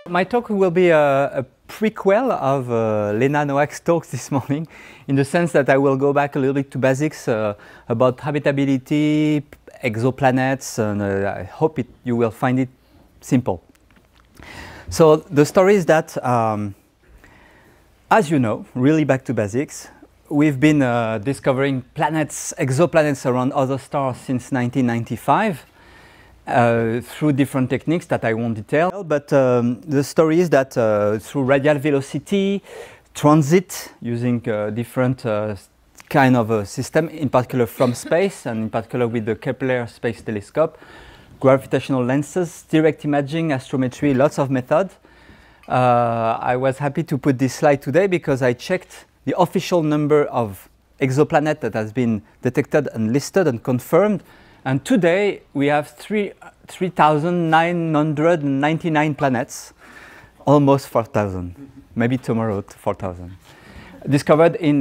My talk will be a prequel of Lena Noack's talks this morning, in the sense that I will go back a little bit to basics about habitability, exoplanets, and I hope you will find it simple. So the story is that, as you know, really back to basics, we've been discovering planets, exoplanets around other stars since 1995 through different techniques that I won't detail. But the story is that through radial velocity, transit, using different kind of a system, in particular from space, and in particular with the Kepler Space Telescope, gravitational lenses, direct imaging, astrometry, lots of methods. I was happy to put this slide today because I checked the official number of exoplanets that has been detected and listed and confirmed. And today we have 3,999 planets, almost 4,000, maybe tomorrow 4,000. Discovered in,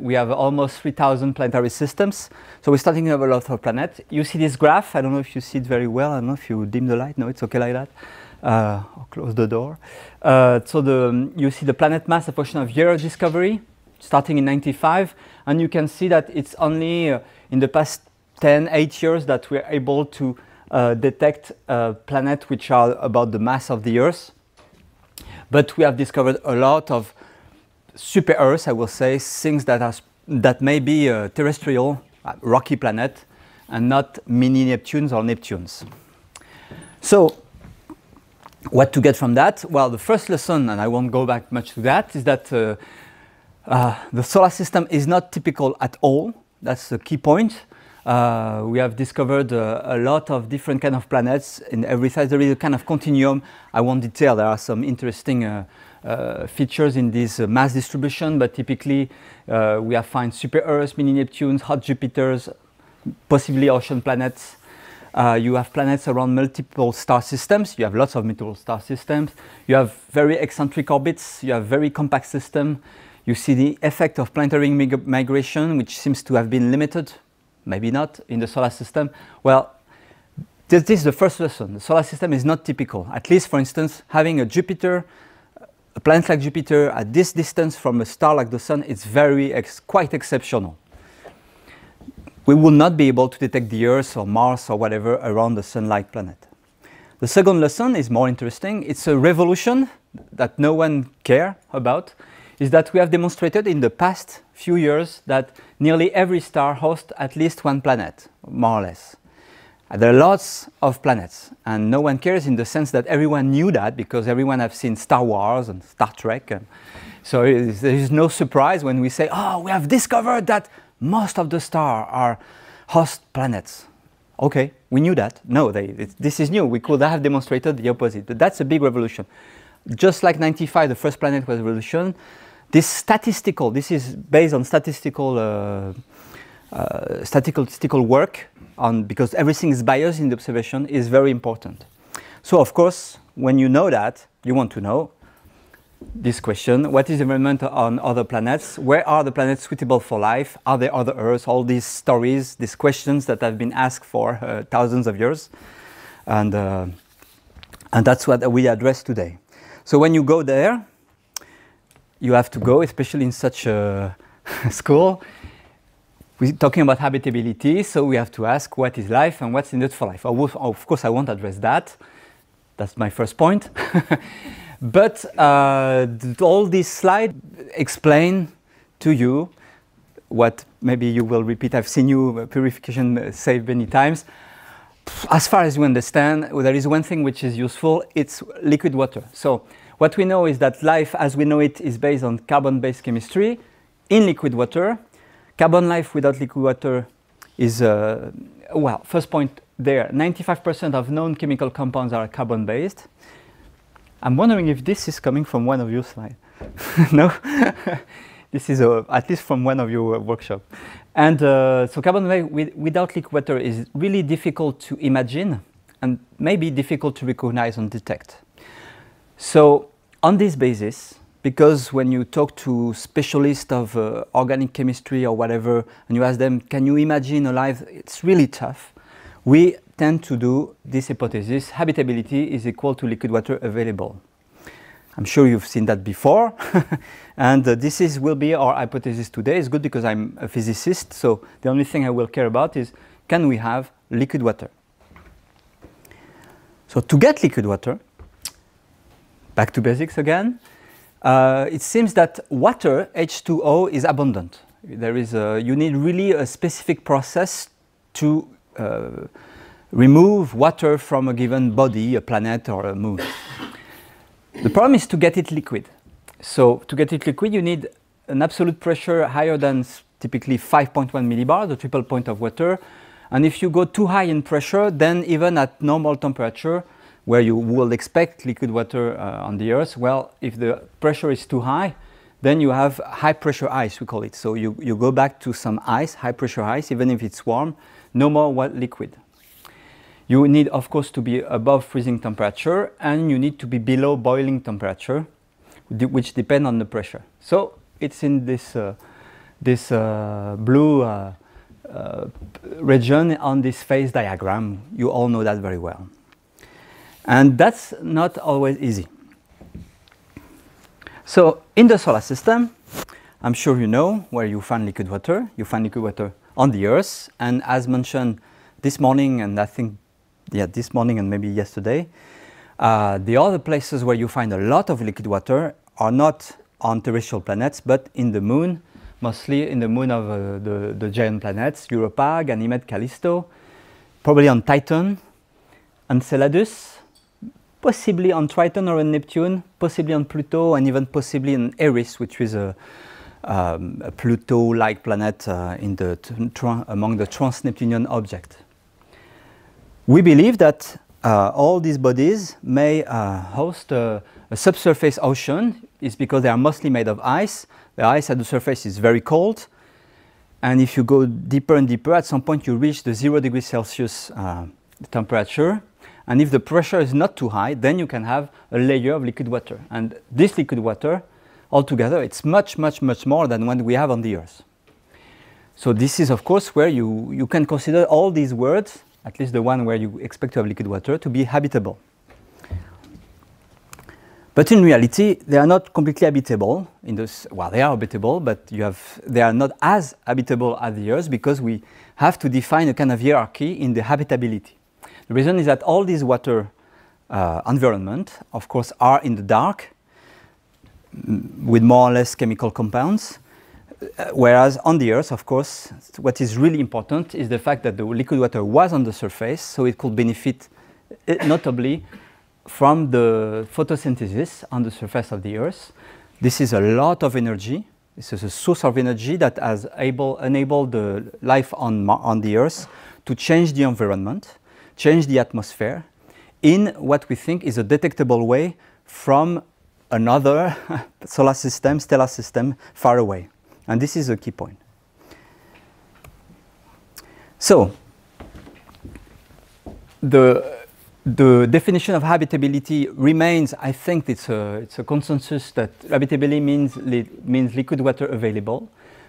we have almost 3,000 planetary systems. So we're starting to have a lot of planets. You see this graph, I don't know if you see it very well, I don't know if you dim the light, no, it's okay like that. Or close the door. You see the planet mass, a function of year of discovery, starting in 95, and you can see that it's only in the past 8 years that we're able to detect planets which are about the mass of the Earth. But we have discovered a lot of super Earths, I will say, things that may be terrestrial, rocky planet, and not mini Neptunes or Neptunes. So, what to get from that? Well, the first lesson, and I won't go back much to that, is that the solar system is not typical at all. That's the key point. We have discovered a lot of different kind of planets in every size. There is a kind of continuum. I won't detail. There are some interesting features in this mass distribution, but typically we have found super Earths, mini Neptunes, hot Jupiters, possibly ocean planets. You have planets around multiple star systems. You have lots of multiple star systems. You have very eccentric orbits. You have very compact system. You see the effect of planetary migration, which seems to have been limited, maybe not, in the solar system. Well, this is the first lesson. The solar system is not typical. At least, for instance, having a Jupiter, a planet like Jupiter at this distance from a star like the Sun, it's quite exceptional. We will not be able to detect the Earth or Mars or whatever around the Sun-like planet. The second lesson is more interesting. It's a revolution that no one cares about, is that we have demonstrated in the past few years that nearly every star hosts at least one planet, more or less. There are lots of planets, and no one cares in the sense that everyone knew that because everyone has seen Star Wars and Star Trek. And so there is no surprise when we say, oh, we have discovered that most of the stars are host planets. Okay, we knew that. No, this is new. We could have demonstrated the opposite. But that's a big revolution. Just like 95, the first planet was a revolution. This is based on statistical work, because everything is biased in the observation, is very important. So of course, when you know that, you want to know this question: what is the environment on other planets? Where are the planets suitable for life? Are there other Earths? All these stories, these questions that have been asked for thousands of years, and that's what we address today. So when you go there, you have to go, especially in such a school. We're talking about habitability, so we have to ask what is life and what's needed for life. Of course, I won't address that. That's my first point. But all these slides explain to you what maybe you will repeat. I've seen you purification say many times. As far as you understand, there is one thing which is useful. It's liquid water. So what we know is that life as we know it is based on carbon-based chemistry in liquid water. Carbon life without liquid water is, well, first point there, 95% of known chemical compounds are carbon-based. I'm wondering if this is coming from one of your slides. No? This is at least from one of your workshops. And so carbon without liquid water is really difficult to imagine and maybe difficult to recognize and detect. So on this basis, because when you talk to specialists of organic chemistry or whatever, and you ask them, can you imagine a life? It's really tough. We tend to do this hypothesis: habitability is equal to liquid water available. I'm sure you've seen that before. And this will be our hypothesis today. It's good because I'm a physicist, so the only thing I will care about is, can we have liquid water? So to get liquid water, back to basics again, it seems that water, H2O, is abundant. There is you need really a specific process to remove water from a given body, a planet or a moon. The problem is to get it liquid. So to get it liquid, you need an absolute pressure higher than typically 5.1 millibar, the triple point of water. And if you go too high in pressure, then even at normal temperature, where you will expect liquid water on the Earth, well, if the pressure is too high, then you have high pressure ice, we call it. So you go back to some ice, high pressure ice, even if it's warm, no more liquid. You need, of course, to be above freezing temperature, and you need to be below boiling temperature, which depend on the pressure. So it's in this, blue region on this phase diagram. You all know that very well. And that's not always easy. So in the solar system, I'm sure you know where you find liquid water. You find liquid water on the Earth. And as mentioned this morning, and I think, yeah, this morning and maybe yesterday, the other places where you find a lot of liquid water are not on terrestrial planets, but in the moon, mostly in the moon of the giant planets, Europa, Ganymede, Callisto, probably on Titan, Enceladus, possibly on Triton or on Neptune, possibly on Pluto, and even possibly on Eris, which is a Pluto-like planet among the trans-Neptunian objects. We believe that all these bodies may host a subsurface ocean. It's because they are mostly made of ice. The ice at the surface is very cold. And if you go deeper and deeper, at some point you reach the 0 degrees Celsius temperature. And if the pressure is not too high, then you can have a layer of liquid water. And this liquid water, altogether, it's much, much, much more than what we have on the Earth. So this is, of course, where you can consider all these worlds, at least the one where you expect to have liquid water, to be habitable. But in reality, they are not completely habitable. Well, they are habitable, but they are not as habitable as the Earth, because we have to define a kind of hierarchy in the habitability. The reason is that all these water environment, of course, are in the dark with more or less chemical compounds, whereas on the Earth, of course, what is really important is the fact that the liquid water was on the surface, so it could benefit notably from the photosynthesis on the surface of the Earth. This is a lot of energy. This is a source of energy that has enabled the life on the Earth to change the environment, change the atmosphere in what we think is a detectable way from another solar system, stellar system far away. And this is a key point. So, the definition of habitability remains, I think it's a consensus that habitability means liquid water available,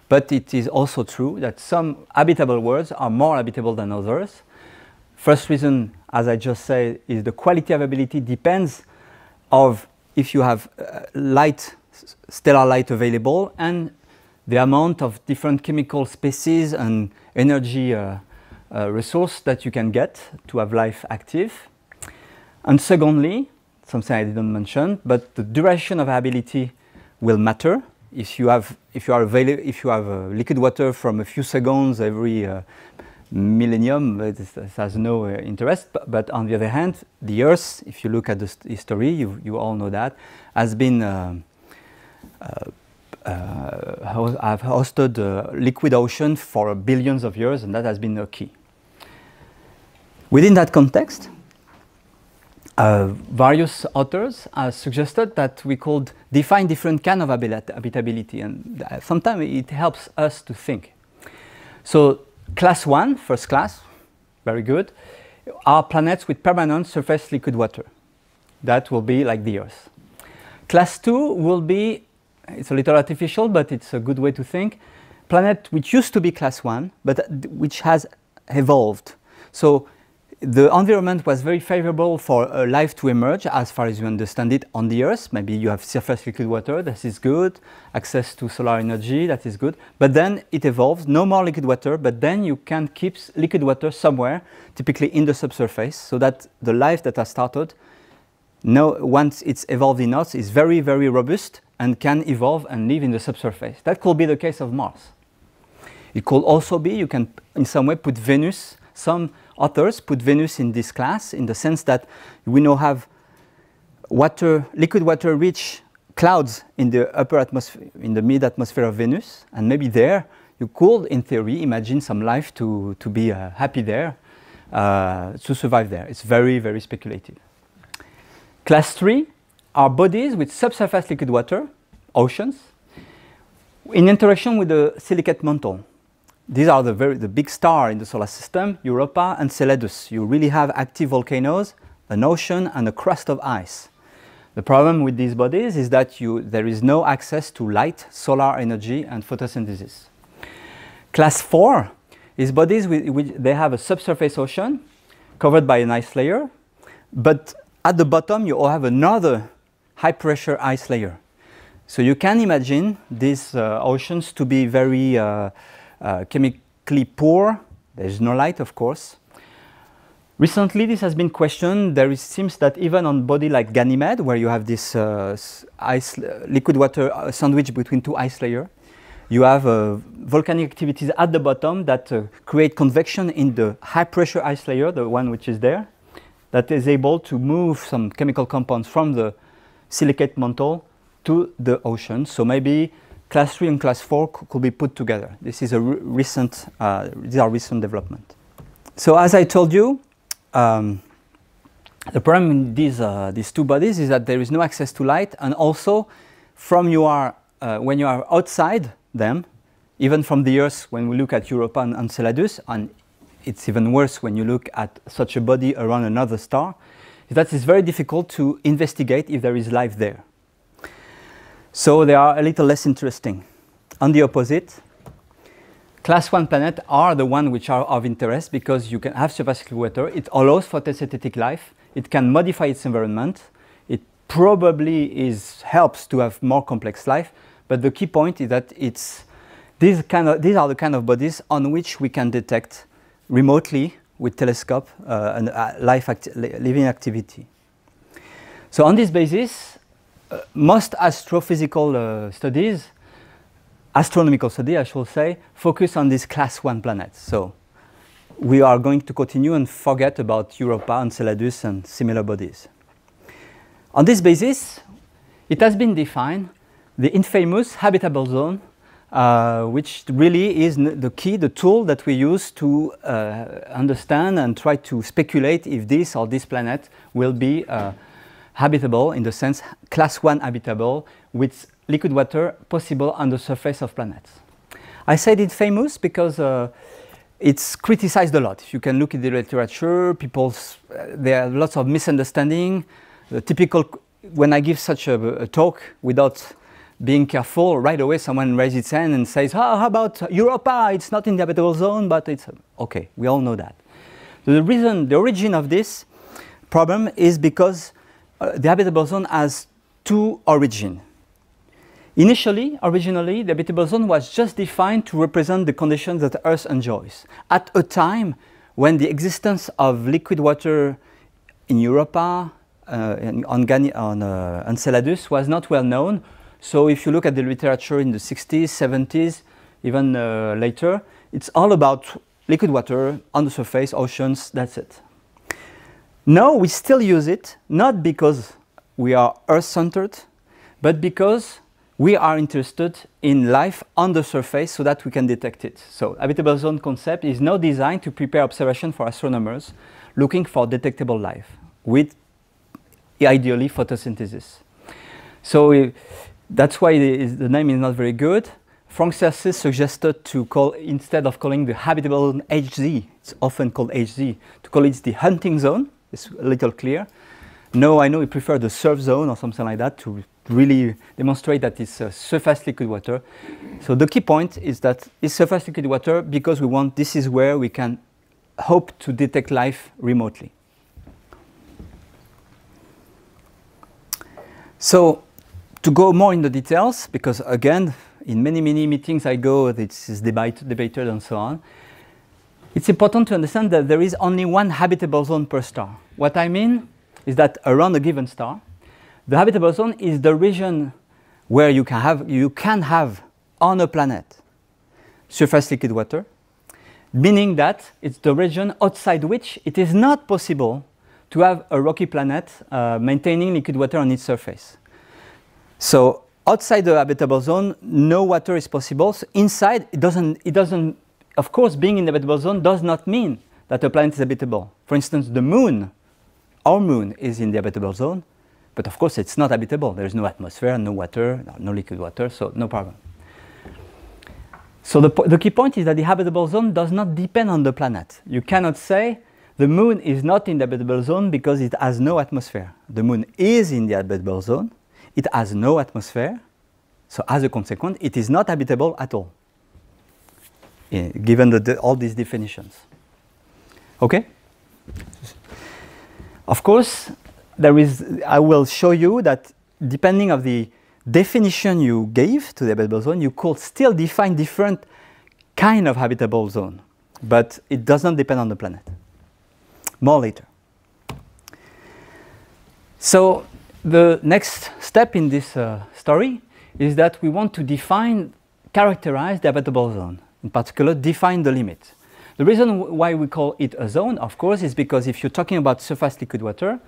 but it is also true that some habitable worlds are more habitable than others. First reason, as I just said, is the quality of habitability depends of if you have stellar light available, and the amount of different chemical species and energy resource that you can get to have life active. And secondly, something I didn't mention, but the duration of habitability will matter. If you have liquid water from a few seconds every millennium, it has no interest. But on the other hand, the Earth, if you look at the history, you all know that, has been have hosted liquid ocean for billions of years, and that has been a key. Within that context, various authors have suggested that we could define different kind of habitability, and sometimes it helps us to think. So class 1, first class, very good, are planets with permanent surface liquid water. That will be like the Earth. Class 2 will be, it's a little artificial, but it's a good way to think, planet which used to be class 1, but which has evolved. So the environment was very favorable for life to emerge as far as you understand it on the Earth. Maybe you have surface liquid water, that is good, access to solar energy, that is good. But then it evolves, no more liquid water, but then you can keep liquid water somewhere, typically in the subsurface, so that the life that has started, once it's evolved in Earth, is very, very robust and can evolve and live in the subsurface. That could be the case of Mars. It could also be, you can in some way put Venus, some authors put Venus in this class in the sense that we now have liquid water rich clouds in the upper atmosphere, in the mid atmosphere of Venus, and maybe there you could, in theory, imagine some life to be happy there, to survive there. It's very, very speculative. Class 3 are bodies with subsurface liquid water, oceans, in interaction with the silicate mantle. These are the big star in the solar system, Europa and Enceladus. You really have active volcanoes, an ocean, and a crust of ice. The problem with these bodies is that there is no access to light, solar energy, and photosynthesis. Class 4 is bodies which they have a subsurface ocean covered by an ice layer, but at the bottom you all have another high-pressure ice layer. So you can imagine these oceans to be very chemically poor. There is no light, of course. Recently, this has been questioned. It seems that even on a body like Ganymede, where you have this liquid water sandwich between two ice layers, you have volcanic activities at the bottom that create convection in the high-pressure ice layer, the one which is there, that is able to move some chemical compounds from the silicate mantle to the ocean. So maybe class 3 and class 4 could be put together. This is these are recent development. So as I told you, the problem in these two bodies is that there is no access to light, and also when you are outside them, even from the Earth, when we look at Europa and Enceladus, and it's even worse when you look at such a body around another star, is that it's very difficult to investigate if there is life there. So they are a little less interesting. On the opposite, class 1 planets are the ones which are of interest because you can have surface liquid water. It allows photosynthetic life. It can modify its environment. It probably helps to have more complex life. But the key point is that these are the kind of bodies on which we can detect remotely with telescope and living activity. So on this basis, most astrophysical studies, astronomical studies, I should say, focus on these class 1 planets. So we are going to continue and forget about Europa, Enceladus, and similar bodies. On this basis, it has been defined the infamous habitable zone, which really is the tool that we use to understand and try to speculate if this or this planet will be habitable, in the sense class 1 habitable, with liquid water possible on the surface of planets. I said it's famous because it's criticized a lot. If you can look at the literature, there are lots of misunderstanding. The typical, when I give such a talk without being careful, right away someone raises its hand and says, oh, how about Europa? It's not in the habitable zone, but it's okay. We all know that. So the origin of this problem is because the habitable zone has two origins. Originally, the habitable zone was just defined to represent the conditions that Earth enjoys. At a time when the existence of liquid water in Europa, on Enceladus, was not well known. So if you look at the literature in the 60s, 70s, even later, it's all about liquid water on the surface, oceans, that's it. Now we still use it, not because we are Earth-centered, but because we are interested in life on the surface so that we can detect it. So habitable zone concept is now designed to prepare observation for astronomers looking for detectable life with ideally photosynthesis. So that's why the name is not very good. François suggested to call, instead of calling the habitable zone HZ, it's often called HZ, to call it the hunting zone. It's a little clear. No, I know we prefer the surf zone or something like that to really demonstrate that it's surface liquid water. So the key point is that it's surface liquid water because this is where we can hope to detect life remotely. So, to go more in the details, because again, in many meetings I go, this is debated and so on, it's important to understand that there is only one habitable zone per star. What I mean is that around a given star, the habitable zone is the region where you can have on a planet surface liquid water, meaning that it's the region outside which it is not possible to have a rocky planet maintaining liquid water on its surface. So outside the habitable zone, no water is possible. So inside, it doesn't, of course, being in the habitable zone does not mean that a planet is habitable. For instance, the moon, our moon is in the habitable zone, but of course it's not habitable. There is no atmosphere, no water, no liquid water, so no problem. So the key point is that the habitable zone does not depend on the planet. You cannot say the moon is not in the habitable zone because it has no atmosphere. The moon is in the habitable zone. It has no atmosphere. So as a consequence, it is not habitable at all, given all these definitions. Okay? Of course, I will show you that depending on the definition you gave to the habitable zone, you could still define different kind of habitable zone, but it does not depend on the planet. More later. So the next step in this story is that we want to characterize the habitable zone. In particular, define the limit. The reason why we call it a zone, of course, is because if you're talking about surface liquid water,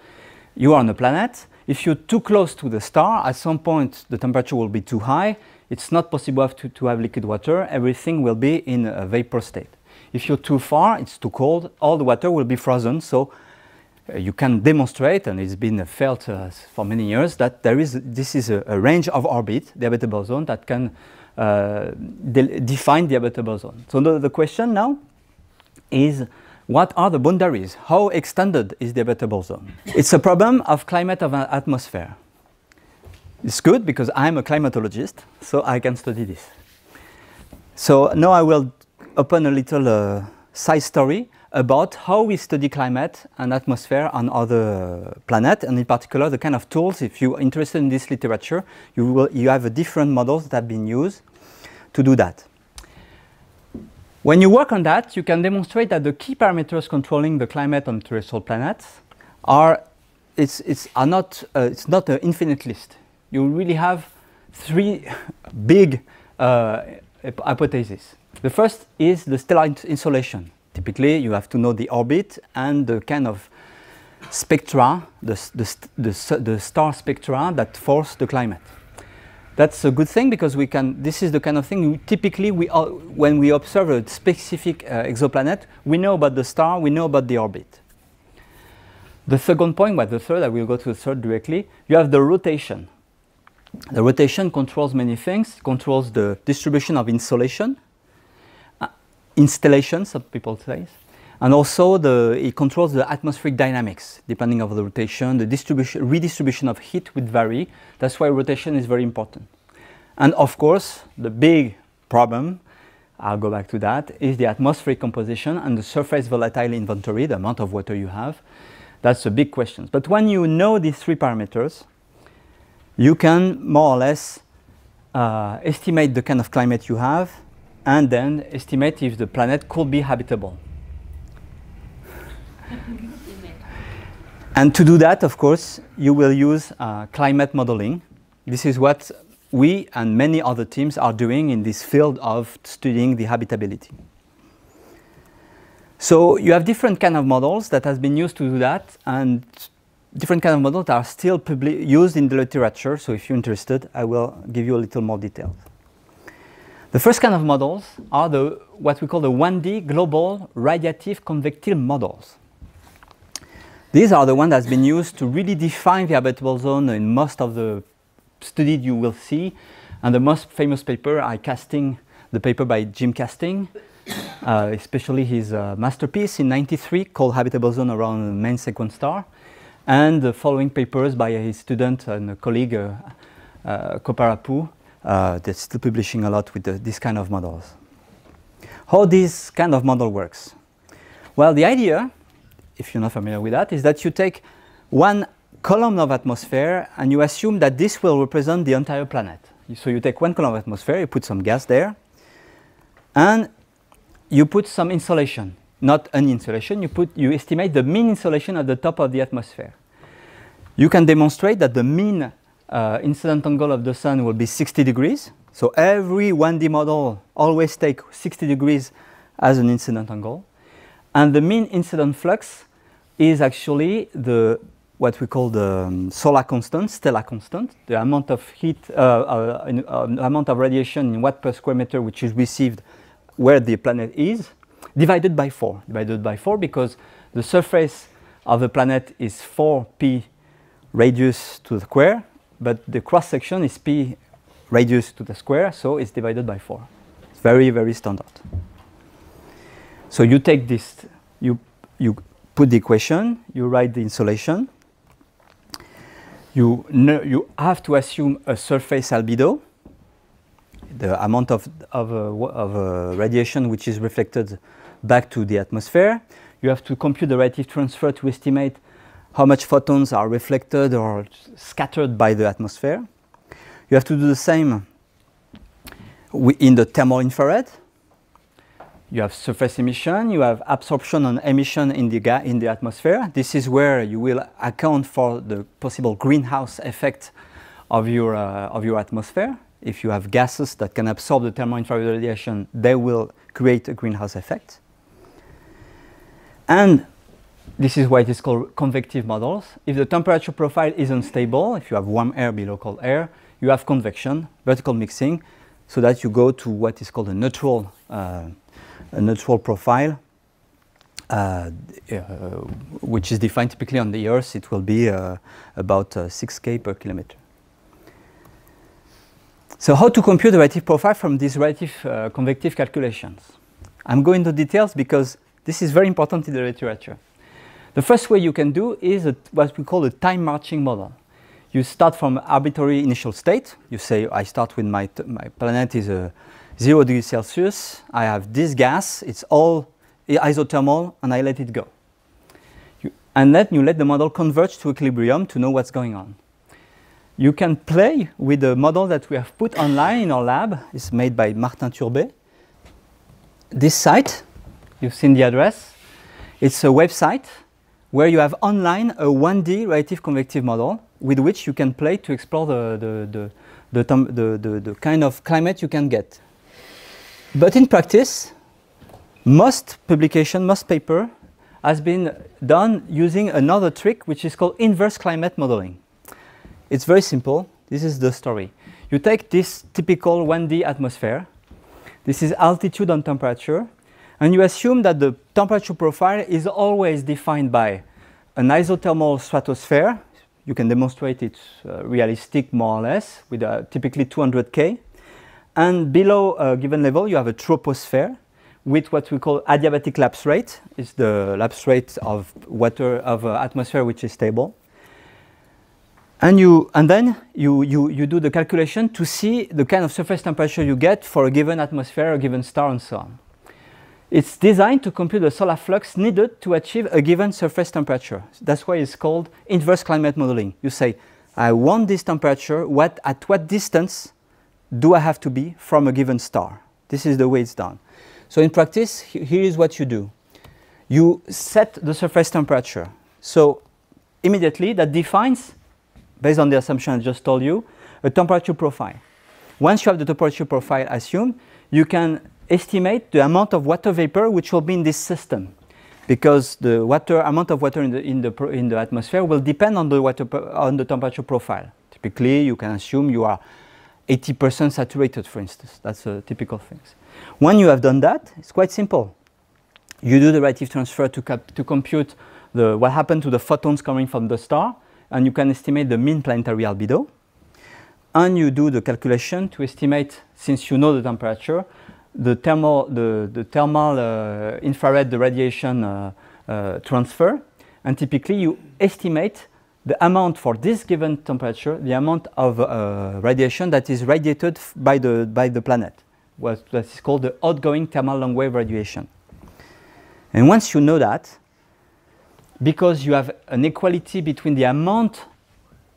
you are on a planet. If you're too close to the star, at some point the temperature will be too high. It's not possible to have liquid water. Everything will be in a vapor state. If you're too far, it's too cold. All the water will be frozen. So you can demonstrate, and it's been felt for many years, that this is a range of orbit, the habitable zone, that can define the habitable zone. So the question now is, what are the boundaries? How extended is the habitable zone? It's a problem of climate of an atmosphere. It's good because I'm a climatologist, so I can study this. So now I will open a little side story about how we study climate and atmosphere on other planets, and in particular the kind of tools. If you're interested in this literature, you have different models that have been used to do that. When you work on that, you can demonstrate that the key parameters controlling the climate on terrestrial planets it's not an infinite list. You really have three big hypotheses. The first is the stellar insolation. Typically, you have to know the orbit and the kind of spectra, the star spectra that force the climate. That's a good thing because this is the kind of thing typically when we observe a specific exoplanet, we know about the star, we know about the orbit. The second point, the third, I will go to the third directly, you have the rotation. The rotation controls many things, controls the distribution of insolation, installation, some people say, and also it controls the atmospheric dynamics. Depending on the rotation, the redistribution of heat would vary. That's why rotation is very important. And of course, the big problem, I'll go back to that, is the atmospheric composition and the surface volatile inventory, the amount of water you have. That's a big question. But when you know these three parameters, you can more or less estimate the kind of climate you have, and then estimate if the planet could be habitable. And to do that, of course, you will use climate modeling. This is what we and many other teams are doing in this field of studying the habitability. So you have different kind of models that has been used to do that, and different kind of models that are still used in the literature. So if you're interested, I will give you a little more details. The first kind of models are what we call the 1D global radiative convective models. These are the ones that have been used to really define the habitable zone in most of the studies you will see. And the most famous paper are the paper by Jim Casting, especially his masterpiece in '93 called Habitable Zone Around the Main Sequence Star, and the following papers by his student and colleague Koparapu, that's still publishing a lot with this kind of models. How this kind of model works? Well, the idea, if you're not familiar with that, is that you take one column of atmosphere and you assume that this will represent the entire planet. So you take one column of atmosphere, you put some gas there, and you put some insolation, not an insolation, you estimate the mean insolation at the top of the atmosphere. You can demonstrate that the mean incident angle of the sun will be 60 degrees. So every 1D model always take 60 degrees as an incident angle. And the mean incident flux is actually what we call the solar constant, stellar constant, the amount of heat, amount of radiation in watt per square meter which is received where the planet is, divided by 4. Divided by 4 because the surface of the planet is 4p radius to the square, but the cross section is p radius to the square, so it's divided by 4. It's very, very standard. So you take this, you put the equation, you write the insolation, you have to assume a surface albedo, the amount of radiation which is reflected back to the atmosphere. You have to compute the radiative transfer to estimate how much photons are reflected or scattered by the atmosphere. You have to do the same in the thermal infrared. You have surface emission, you have absorption and emission in the atmosphere. This is where you will account for the possible greenhouse effect of your atmosphere. If you have gases that can absorb the thermal infrared radiation, they will create a greenhouse effect. And this is why it is called convective models. If the temperature profile is unstable, if you have warm air below cold air, you have convection, vertical mixing, so that you go to what is called a neutral profile, which is defined typically on the Earth. It will be about 6K per kilometer. So how to compute the radiative profile from these radiative convective calculations? I'm going into details because this is very important in the literature. The first way you can do is what we call a time marching model. You start from arbitrary initial state. You say, I start with my planet is 0 degrees Celsius. I have this gas. It's all isothermal, and I let it go. And then you let the model converge to equilibrium to know what's going on. You can play with the model that we have put online in our lab. It's made by Martin Turbet. This site, you've seen the address. It's a website where you have online a 1D radiative convective model with which you can play to explore the kind of climate you can get. But in practice, most paper has been done using another trick which is called inverse climate modeling. It's very simple. This is the story. You take this typical 1D atmosphere. This is altitude and temperature. And you assume that the temperature profile is always defined by an isothermal stratosphere. You can demonstrate it's realistic more or less with typically 200 K. And below a given level, you have a troposphere with what we call adiabatic lapse rate. It's the lapse rate of water, of atmosphere which is stable. And then you do the calculation to see the kind of surface temperature you get for a given atmosphere, a given star, and so on. It's designed to compute the solar flux needed to achieve a given surface temperature. That's why it's called inverse climate modeling. You say, I want this temperature, at what distance do I have to be from a given star? This is the way it's done. So in practice, here is what you do. You set the surface temperature. So immediately that defines, based on the assumption I just told you, a temperature profile. Once you have the temperature profile assumed, you can estimate the amount of water vapor which will be in this system, because the amount of water in the atmosphere will depend on the temperature profile. Typically, you can assume you are 80% saturated, for instance. That's a typical thing. When you have done that, it's quite simple. You do the radiative transfer to compute what happened to the photons coming from the star, and you can estimate the mean planetary albedo. And you do the calculation to estimate, since you know the temperature, the thermal infrared radiation transfer. And typically, you estimate the amount for this given temperature, the amount of radiation that is radiated by the planet, that is called the outgoing thermal long wave radiation. And once you know that, because you have an equality between the amount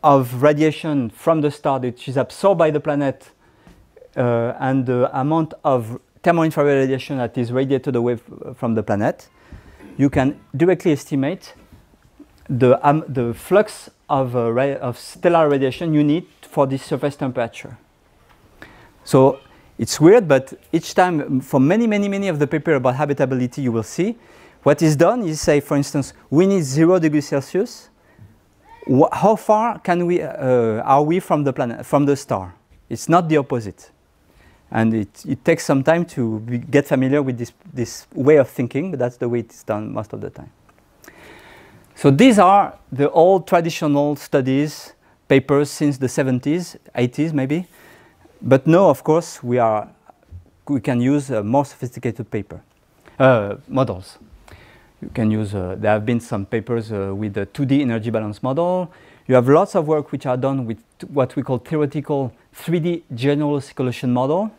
of radiation from the star which is absorbed by the planet and the amount of thermo-infrared radiation that is radiated away from the planet, you can directly estimate the flux of stellar radiation you need for this surface temperature. So it's weird, but each time, for many of the papers about habitability, you will see what is done is, say, for instance, we need 0 degrees Celsius. How far can we are we from the planet, from the star? It's not the opposite, and it takes some time to get familiar with this way of thinking, but that's the way it's done most of the time. So these are the old traditional studies papers since the 70s, 80s maybe. But now, of course, we can use more sophisticated models. You can use, there have been some papers with the 2D energy balance model. You have lots of work which are done with what we call theoretical 3D general circulation model.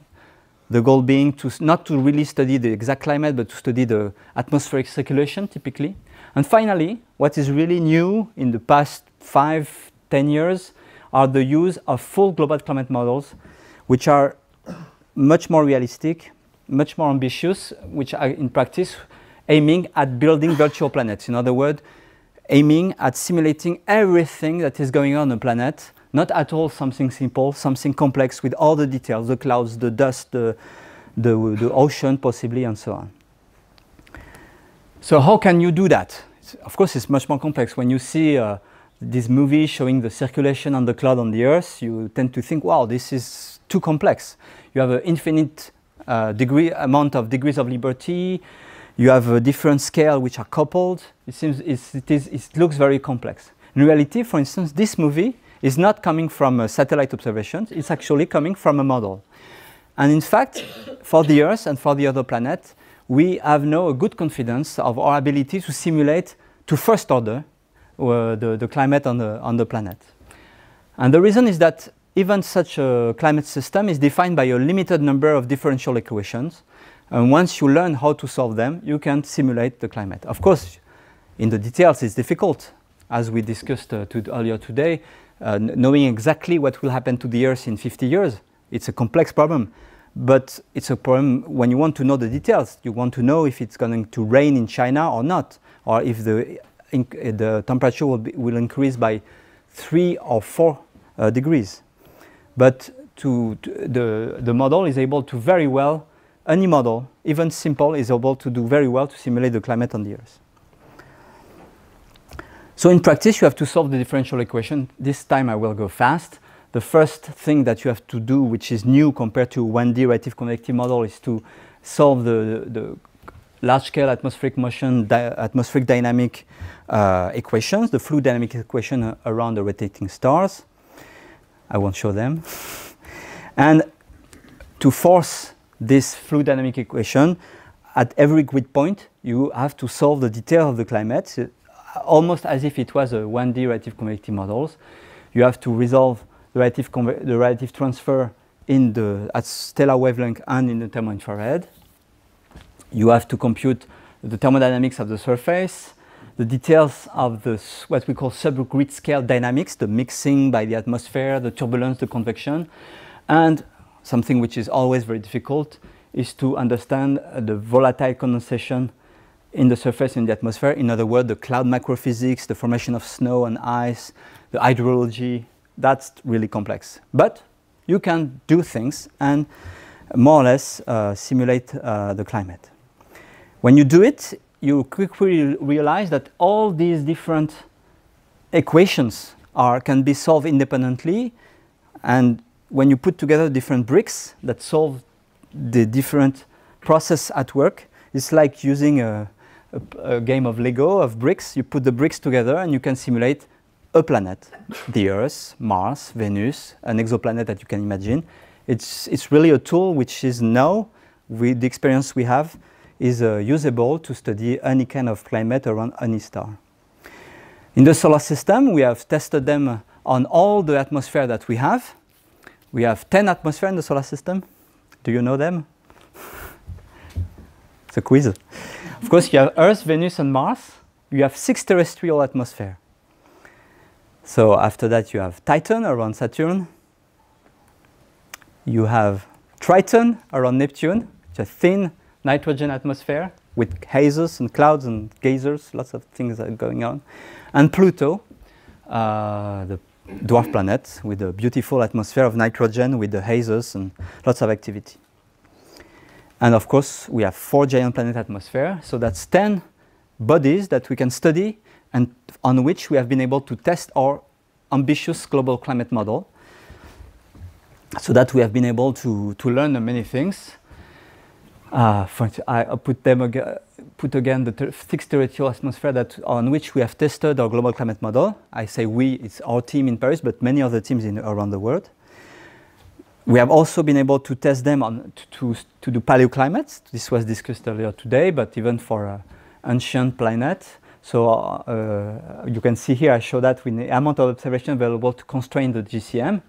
The goal being not to really study the exact climate, but to study the atmospheric circulation typically. And finally, what is really new in the past 5-10 years are the use of full global climate models, which are much more realistic, much more ambitious, which are in practice aiming at building virtual planets. In other words, aiming at simulating everything that is going on the planet, not at all something simple, something complex with all the details, the clouds, the dust, the ocean possibly, and so on. So how can you do that? Of course, it's much more complex. When you see this movie showing the circulation on the cloud on the Earth, you tend to think, wow, this is too complex. You have an infinite amount of degrees of liberty. You have a different scale which are coupled. It looks very complex. In reality, for instance, this movie is not coming from satellite observations. It's actually coming from a model. And in fact, for the Earth and for the other planets, we have now a good confidence of our ability to simulate to first order the climate on the planet. And the reason is that even such a climate system is defined by a limited number of differential equations. And once you learn how to solve them, you can simulate the climate. Of course, in the details, it's difficult. As we discussed earlier today, knowing exactly what will happen to the Earth in 50 years, it's a complex problem. But it's a problem when you want to know the details. You want to know if it's going to rain in China or not, or if the temperature will increase by 3 or 4 degrees. But the model is able to very well, any model, even simple, is able to do very well to simulate the climate on the Earth. So in practice, you have to solve the differential equation. This time I will go fast. The first thing that you have to do, which is new compared to 1D relative convective model, is to solve the large-scale atmospheric motion, atmospheric dynamic equations, the fluid dynamic equation around the rotating stars. I won't show them. And to force this fluid dynamic equation, at every grid point, you have to solve the detail of the climate, almost as if it was a 1D relative convective models. You have to resolve the relative transfer at stellar wavelength and in the thermo-infrared. You have to compute the thermodynamics of the surface, the details of what we call subgrid scale dynamics, the mixing by the atmosphere, the turbulence, the convection, and something which is always very difficult is to understand the volatile condensation in the surface in the atmosphere. In other words, the cloud macrophysics, the formation of snow and ice, the hydrology. That's really complex. But you can do things and more or less simulate the climate. When you do it, you quickly realize that all these different equations can be solved independently. And when you put together different bricks that solve the different process at work, it's like using a game of Lego of bricks. You put the bricks together and you can simulate a planet, the Earth, Mars, Venus, an exoplanet that you can imagine. It's really a tool which is now, with the experience we have, is usable to study any kind of climate around any star. In the solar system, we have tested them on all the atmosphere that we have. We have 10 atmospheres in the solar system. Do you know them? It's a quiz. Of course, you have Earth, Venus, and Mars. You have 6 terrestrial atmospheres. So after that, you have Titan around Saturn. You have Triton around Neptune. It's a thin nitrogen atmosphere with hazes and clouds and geysers, lots of things are going on. And Pluto, the dwarf planet with a beautiful atmosphere of nitrogen with the hazes and lots of activity. And of course, we have 4 giant planet atmospheres. So that's 10 bodies that we can study and on which we have been able to test our ambitious global climate model, so that we have been able to learn many things. I put again the 6 terrestrial atmosphere on which we have tested our global climate model. I say we, it's our team in Paris, but many other teams around the world. We have also been able to test them to do paleoclimates. This was discussed earlier today, but even for ancient planet. So you can see here, I show that with the amount of observation available to constrain the GCM.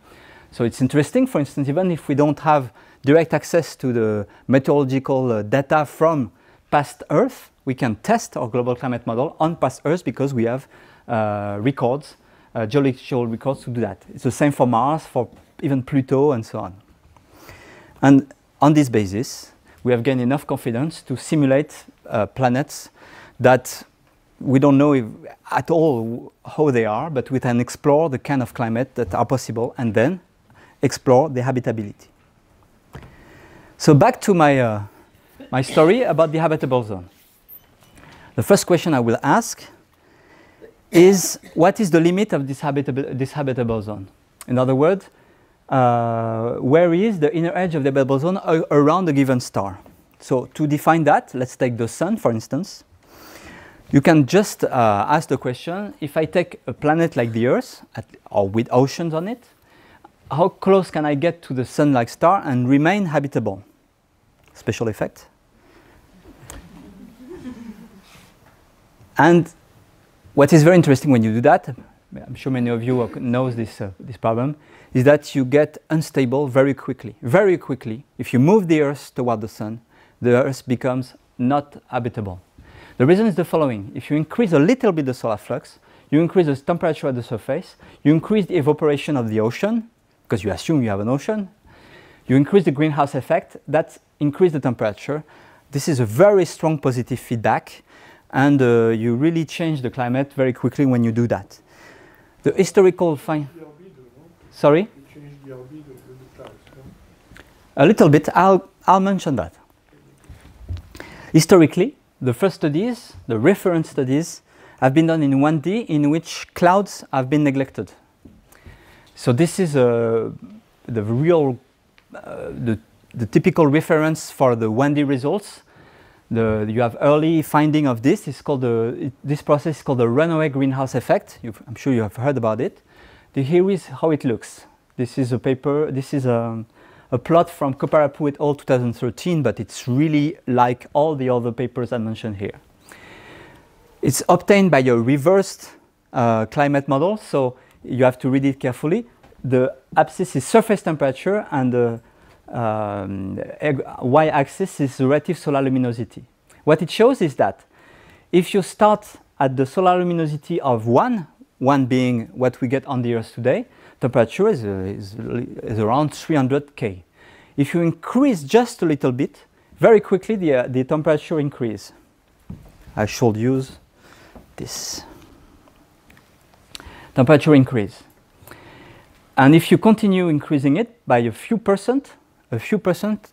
So it's interesting, for instance, even if we don't have direct access to the meteorological data from past Earth, we can test our global climate model on past Earth because we have records, geological records to do that. It's the same for Mars, for even Pluto, and so on. And on this basis, we have gained enough confidence to simulate planets that we don't know at all how they are, but we can explore the kind of climate that are possible and then explore the habitability. So back to my, my story about the habitable zone. The first question I will ask is, what is the limit of this habitable zone? In other words, where is the inner edge of the habitable zone around a given star? So to define that, let's take the Sun, for instance. You can just ask the question, if I take a planet like the Earth, or with oceans on it, how close can I get to the Sun-like star and remain habitable? Special effect. And what is very interesting when you do that, I'm sure many of you know this problem, is that you get unstable very quickly. Very quickly, if you move the Earth toward the Sun, the Earth becomes not habitable. The reason is the following. If you increase a little bit the solar flux, you increase the temperature at the surface, you increase the evaporation of the ocean, because you assume you have an ocean, you increase the greenhouse effect, that increases the temperature. This is a very strong positive feedback, and you really change the climate very quickly when you do that. The historical Sorry? You change the albedo of the clouds, no? A little bit, I'll mention that. Historically, the first studies, the reference studies, have been done in 1D in which clouds have been neglected. So this is the real, the typical reference for the 1D results. You have early finding of this. It's called this process is called the runaway greenhouse effect. I'm sure you have heard about it. Here is how it looks. This is a paper. This is a plot from Koparapu et al. 2013, but it's really like all the other papers I mentioned here. It's obtained by a reversed climate model, so you have to read it carefully. The axis is surface temperature, and the y-axis is the relative solar luminosity. What it shows is that if you start at the solar luminosity of 1 being what we get on the Earth today, temperature is around 300 K. If you increase just a little bit, very quickly the temperature increase. I should use this. Temperature increase. And if you continue increasing it by a few percent,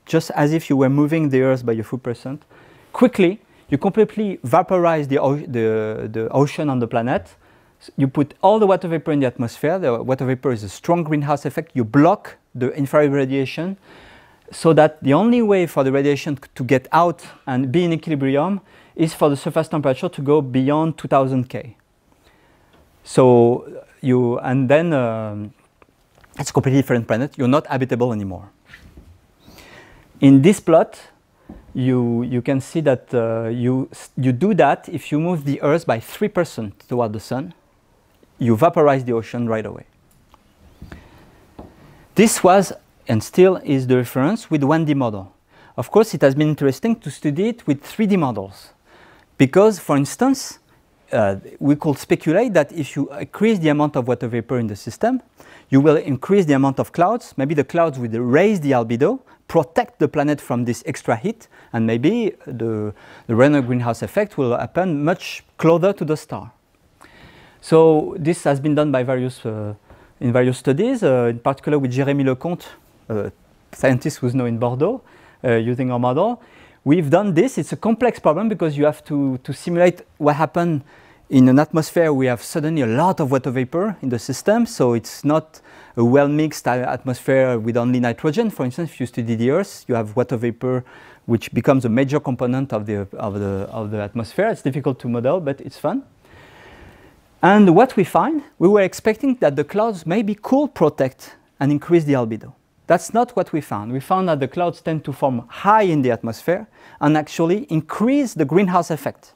just as if you were moving the Earth by a few percent, quickly you completely vaporize the ocean on the planet. You put all the water vapor in the atmosphere. The water vapor is a strong greenhouse effect. You block the infrared radiation so that the only way for the radiation to get out and be in equilibrium is for the surface temperature to go beyond 2000 K. So it's a completely different planet. You're not habitable anymore. In this plot, you can see that you do that if you move the Earth by 3% toward the Sun. You vaporize the ocean right away. This was and still is the reference with 1D model. Of course, it has been interesting to study it with 3D models. Because, for instance, we could speculate that if you increase the amount of water vapor in the system, you will increase the amount of clouds. Maybe the clouds will raise the albedo, protect the planet from this extra heat, and maybe the Reynolds greenhouse effect will happen much closer to the star. So this has been done by in various studies, in particular with Jérémy Lecomte, a scientist who's now in Bordeaux, using our model. We've done this. It's a complex problem because you have to simulate what happened in an atmosphere. We have suddenly a lot of water vapor in the system, so it's not a well-mixed atmosphere with only nitrogen. For instance, if you study the Earth, you have water vapor, which becomes a major component of the atmosphere. It's difficult to model, but it's fun. And what we find, we were expecting that the clouds maybe could protect and increase the albedo. That's not what we found. We found that the clouds tend to form high in the atmosphere and actually increase the greenhouse effect.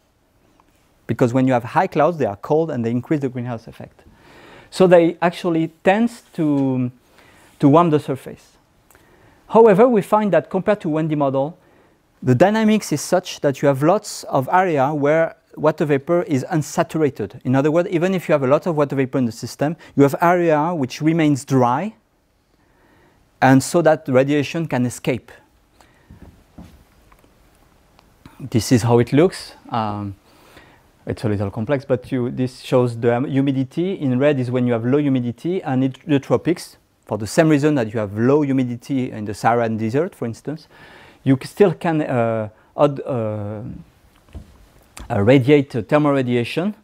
Because when you have high clouds, they are cold and they increase the greenhouse effect. So they actually tend to warm the surface. However, we find that compared to 1D model, the dynamics is such that you have lots of area where water vapor is unsaturated. In other words, even if you have a lot of water vapor in the system, you have area which remains dry, and so that the radiation can escape. This is how it looks. It's a little complex, but this shows the humidity. In red is when you have low humidity, and in the tropics, for the same reason that you have low humidity in the Saharan desert, for instance, you still can radiate thermal radiation,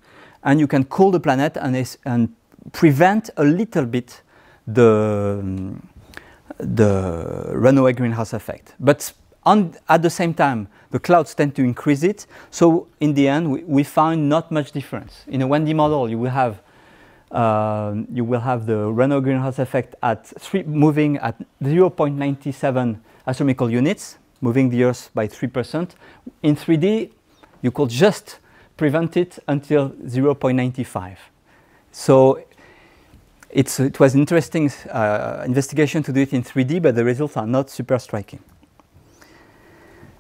and you can cool the planet and prevent a little bit the runaway greenhouse effect. But at the same time, the clouds tend to increase it. So in the end, we find not much difference. In a 1D model, you will have the runaway greenhouse effect moving at 0.97 astronomical units, moving the Earth by 3%. In 3D, you could just prevent it until 0.95. So it was interesting investigation to do it in 3D, but the results are not super striking.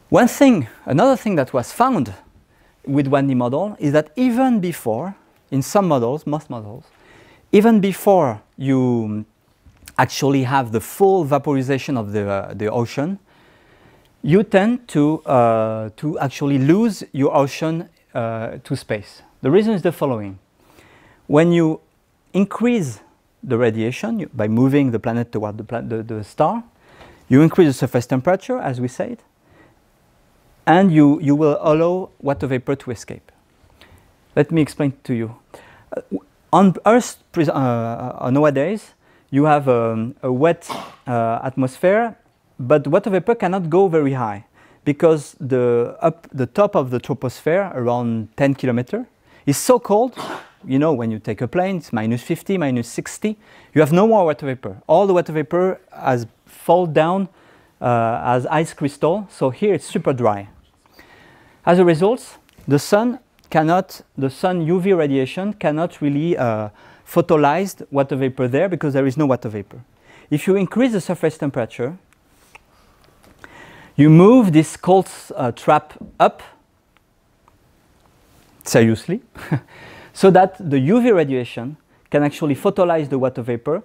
Another thing that was found with 1D model is that even before, in some models, most models, even before you actually have the full vaporization of the ocean, you tend to actually lose your ocean to space. The reason is the following. When you increase the radiation by moving the planet toward the star, you increase the surface temperature, as we said, and you will allow water vapor to escape. Let me explain to you. On Earth nowadays, you have a wet atmosphere, but water vapor cannot go very high because the top of the troposphere, around 10 kilometers, is so cold. You know, when you take a plane, it's minus 50, minus 60. You have no more water vapor. All the water vapor has fallen down as ice crystal. So here it's super dry. As a result, the sun UV radiation cannot really photolyze water vapor there because there is no water vapor. If you increase the surface temperature, you move this cold trap up, seriously, so that the UV radiation can actually photolyze the water vapor.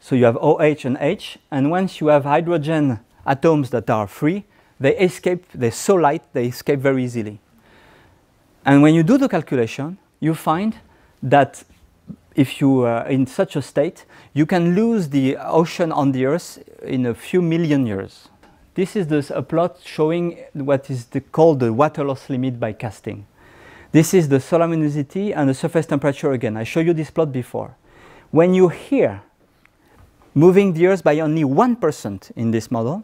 So you have OH and H, and once you have hydrogen atoms that are free, they escape, they're so light, they escape very easily. And when you do the calculation, you find that if you are in such a state, you can lose the ocean on the Earth in a few million years. This is a plot showing what is called the water loss limit by casting. This is the solar luminosity and the surface temperature again. I showed you this plot before. When you hear moving the Earth by only 1% in this model,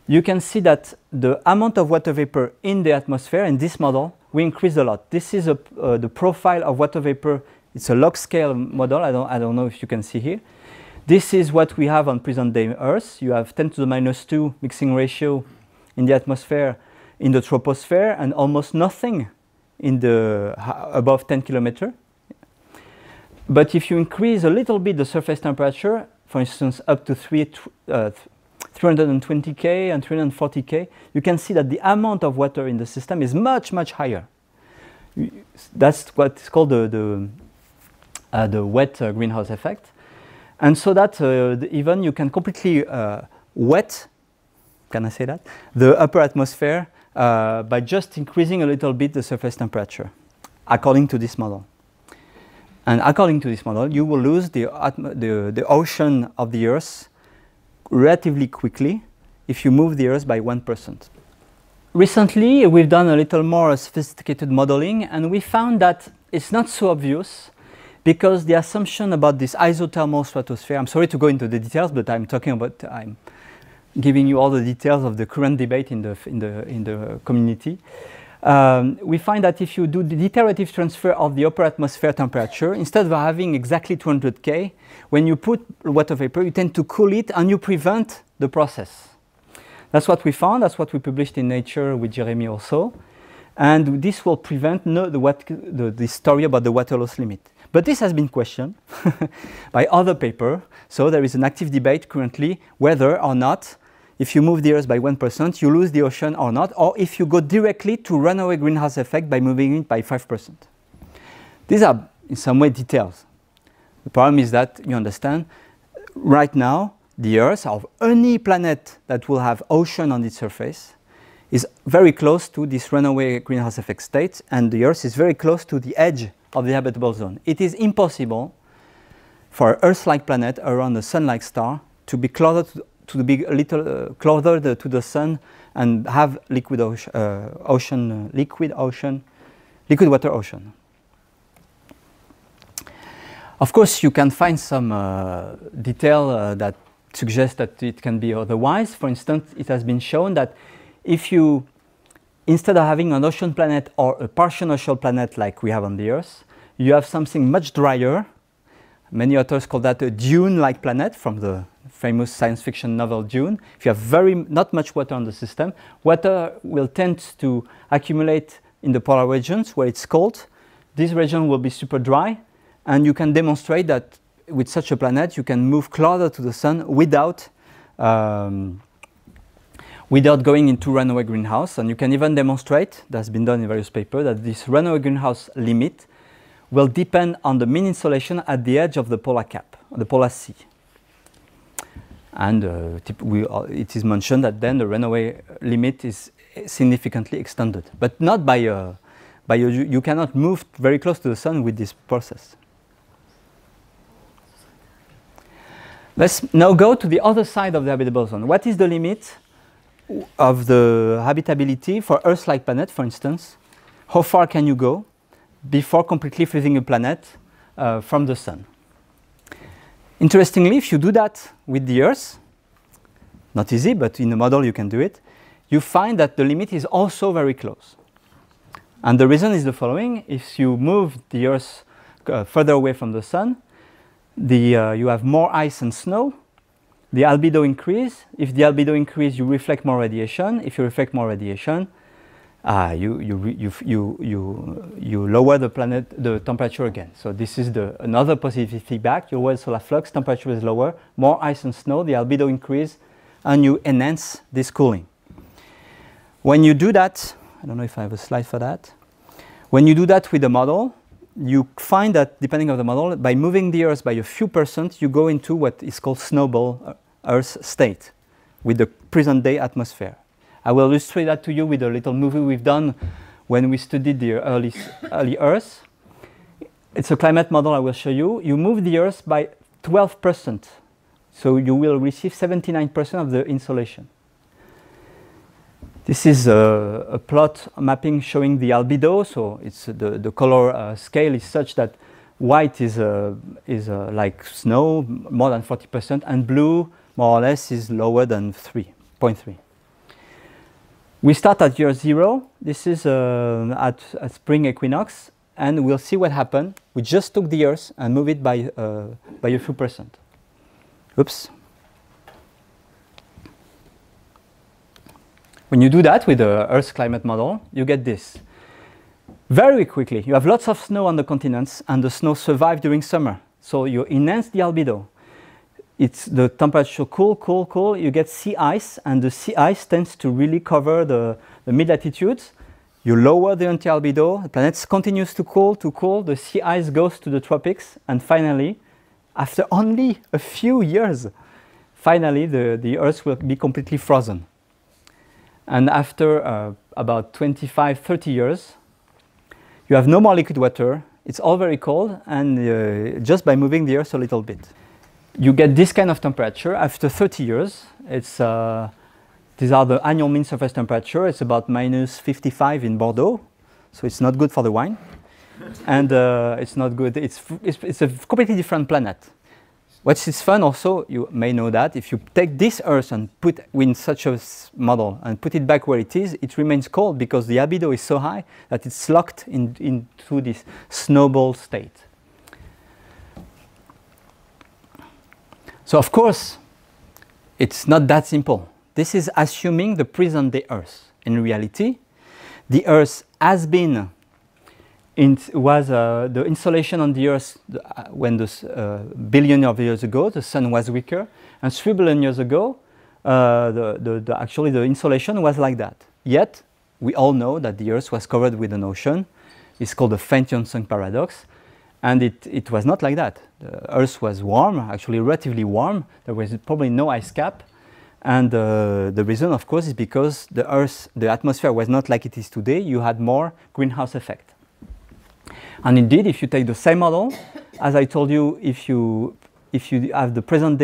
you can see that the amount of water vapor in the atmosphere in this model will increase a lot. This is the profile of water vapor. It's a log scale model. I don't know if you can see here. This is what we have on present-day Earth. You have 10 to the minus 2 mixing ratio in the atmosphere, in the troposphere, and almost nothing in the above 10 kilometers. But if you increase a little bit the surface temperature, for instance, up to 320 K and 340 K, you can see that the amount of water in the system is much, much higher. That's what's called the wet greenhouse effect. And so that even you can completely wet, can I say that? The upper atmosphere by just increasing a little bit the surface temperature, according to this model. And according to this model, you will lose the ocean of the Earth relatively quickly if you move the Earth by 1%. Recently, we've done a little more sophisticated modeling, and we found that it's not so obvious because the assumption about this isothermal stratosphere, I'm sorry to go into the details, but I'm giving you all the details of the current debate in the community. We find that if you do the iterative transfer of the upper atmosphere temperature, instead of having exactly 200 K, when you put water vapor, you tend to cool it and you prevent the process. That's what we found. That's what we published in Nature with Jeremy also. And this will prevent the story about the water loss limit. But this has been questioned by other papers. So there is an active debate currently whether or not, if you move the Earth by 1%, you lose the ocean or not, or if you go directly to runaway greenhouse effect by moving it by 5%. These are, in some way, details. The problem is that, you understand, right now, the Earth, of any planet that will have ocean on its surface, is very close to this runaway greenhouse effect state, and the Earth is very close to the edge of the habitable zone. It is impossible for an Earth-like planet around a Sun-like star to be closer to be a little closer to the Sun and have liquid water ocean. Of course, you can find some detail that suggests that it can be otherwise. For instance, it has been shown that if you, instead of having an ocean planet or a partial ocean planet like we have on the Earth, you have something much drier. Many authors call that a dune-like planet from the famous science fiction novel Dune. If you have not much water on the system, water will tend to accumulate in the polar regions where it's cold. This region will be super dry, and you can demonstrate that with such a planet, you can move closer to the Sun without going into runaway greenhouse. And you can even demonstrate, that's been done in various papers, that this runaway greenhouse limit will depend on the mean insolation at the edge of the polar cap, the polar sea. And it is mentioned that then the runaway limit is significantly extended, but not by you cannot move very close to the Sun with this process. Let's now go to the other side of the habitable zone. What is the limit of the habitability for Earth-like planet, for instance? How far can you go before completely freezing a planet from the Sun? Interestingly, if you do that with the Earth, not easy, but in a model you can do it, you find that the limit is also very close. And the reason is the following. If you move the Earth further away from the Sun, you have more ice and snow, the albedo increase. If the albedo increase, you reflect more radiation. If you reflect more radiation, you lower the temperature again. So this is another positive feedback. You lower solar flux, temperature is lower, more ice and snow, the albedo increase, and you enhance this cooling. When you do that, I don't know if I have a slide for that. When you do that with the model, you find that, depending on the model, by moving the Earth by a few percent, you go into what is called snowball Earth state with the present-day atmosphere. I will illustrate that to you with a little movie we've done when we studied the early Earth. It's a climate model I will show you. You move the Earth by 12%, so you will receive 79% of the insolation. This is a plot mapping showing the albedo. So it's the color scale is such that white is like snow, more than 40%, and blue, more or less, is lower than 3.3. We start at year 0. This is at spring equinox, and we'll see what happened. We just took the Earth and moved it by a few percent. Oops. When you do that with the Earth climate model, you get this. Very quickly, you have lots of snow on the continents, and the snow survives during summer. So you enhance the albedo. It's the temperature cool, you get sea ice, and the sea ice tends to really cover the mid-latitudes. You lower the anti-albedo, the planet continues to cool, the sea ice goes to the tropics, and finally, after only a few years, finally the Earth will be completely frozen. And after about 25, 30 years, you have no more liquid water, it's all very cold, and just by moving the Earth a little bit. You get this kind of temperature after 30 years. It's, these are the annual mean surface temperature. It's about minus 55 in Bordeaux, so it's not good for the wine. And it's not good, it's a completely different planet. What is fun also, you may know that, if you take this Earth and put in such a model and put it back where it is, it remains cold because the albedo is so high that it's locked into this snowball state. So of course, it's not that simple. This is assuming the present day Earth. In reality, the Earth has been the insolation on the Earth when billion of years ago the Sun was weaker, and 3 billion years ago actually the insolation was like that. Yet we all know that the Earth was covered with an ocean. It's called the Faint-Johnson paradox, and it was not like that. The Earth was warm, actually relatively warm. There was probably no ice cap, and the reason, of course, is because the atmosphere was not like it is today. You had more greenhouse effect. And indeed, if you take the same model, as I told you, if you have the present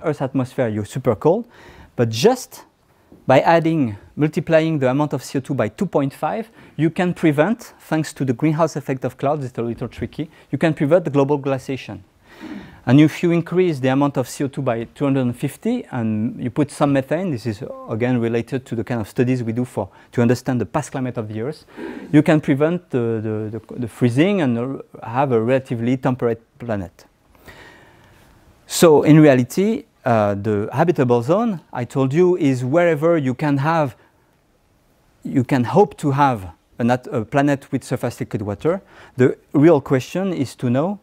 Earth atmosphere, you're super cold. But just by multiplying the amount of CO2 by 2.5, you can prevent, thanks to the greenhouse effect of clouds, it's a little tricky, you can prevent the global glaciation. And if you increase the amount of CO2 by 250 and you put some methane, this is again related to the kind of studies we do to understand the past climate of the Earth, you can prevent the freezing and have a relatively temperate planet. So in reality, the habitable zone, I told you, is wherever you can hope to have a planet with surface liquid water. The real question is to know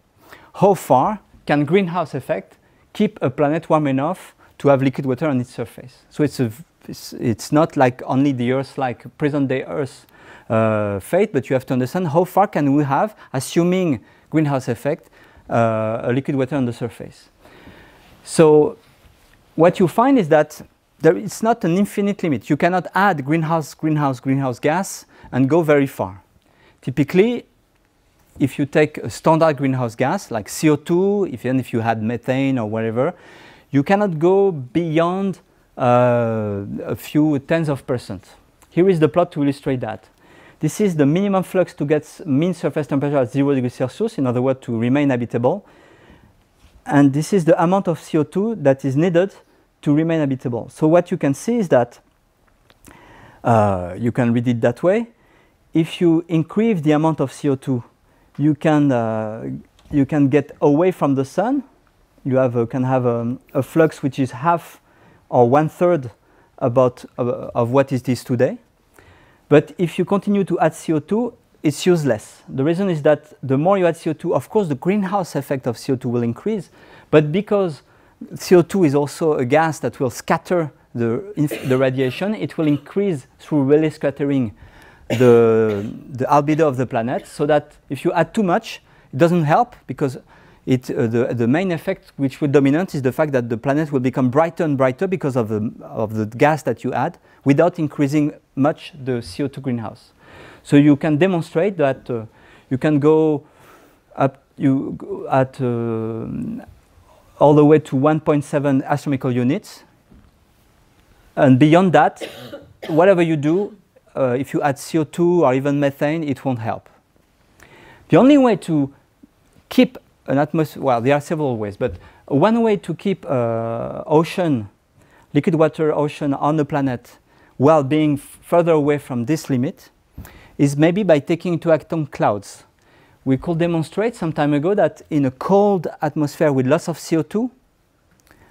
how far can greenhouse effect keep a planet warm enough to have liquid water on its surface. So it's not like only the Earth, like present day Earth fate, but you have to understand how far can we have, assuming greenhouse effect, a liquid water on the surface. So what you find is that it's not an infinite limit. You cannot add greenhouse gas and go very far. Typically, if you take a standard greenhouse gas like CO2, even if you had methane or whatever, you cannot go beyond a few tens of percent. Here is the plot to illustrate that. This is the minimum flux to get mean surface temperature at 0 degrees Celsius, in other words, to remain habitable. And this is the amount of CO2 that is needed to remain habitable. So what you can see is that, you can read it that way, if you increase the amount of CO2, you can get away from the sun. You can have a flux which is half or 1/3 of what it is today. But if you continue to add CO2, it's useless. The reason is that the more you add CO2, of course, the greenhouse effect of CO2 will increase. But because CO2 is also a gas that will scatter the radiation, it will increase through Rayleigh scattering the albedo of the planet, so that if you add too much, it doesn't help, because the main effect which will dominate is the fact that the planet will become brighter and brighter because of the gas that you add, without increasing much the CO2 greenhouse. So you can demonstrate that you can go up all the way to 1.7 astronomical units, and beyond that, whatever you do, if you add CO2 or even methane, it won't help. The only way to keep an atmosphere, well, there are several ways, but one way to keep liquid water ocean on the planet while being further away from this limit is maybe by taking into account clouds. We could demonstrate some time ago that in a cold atmosphere with lots of CO2,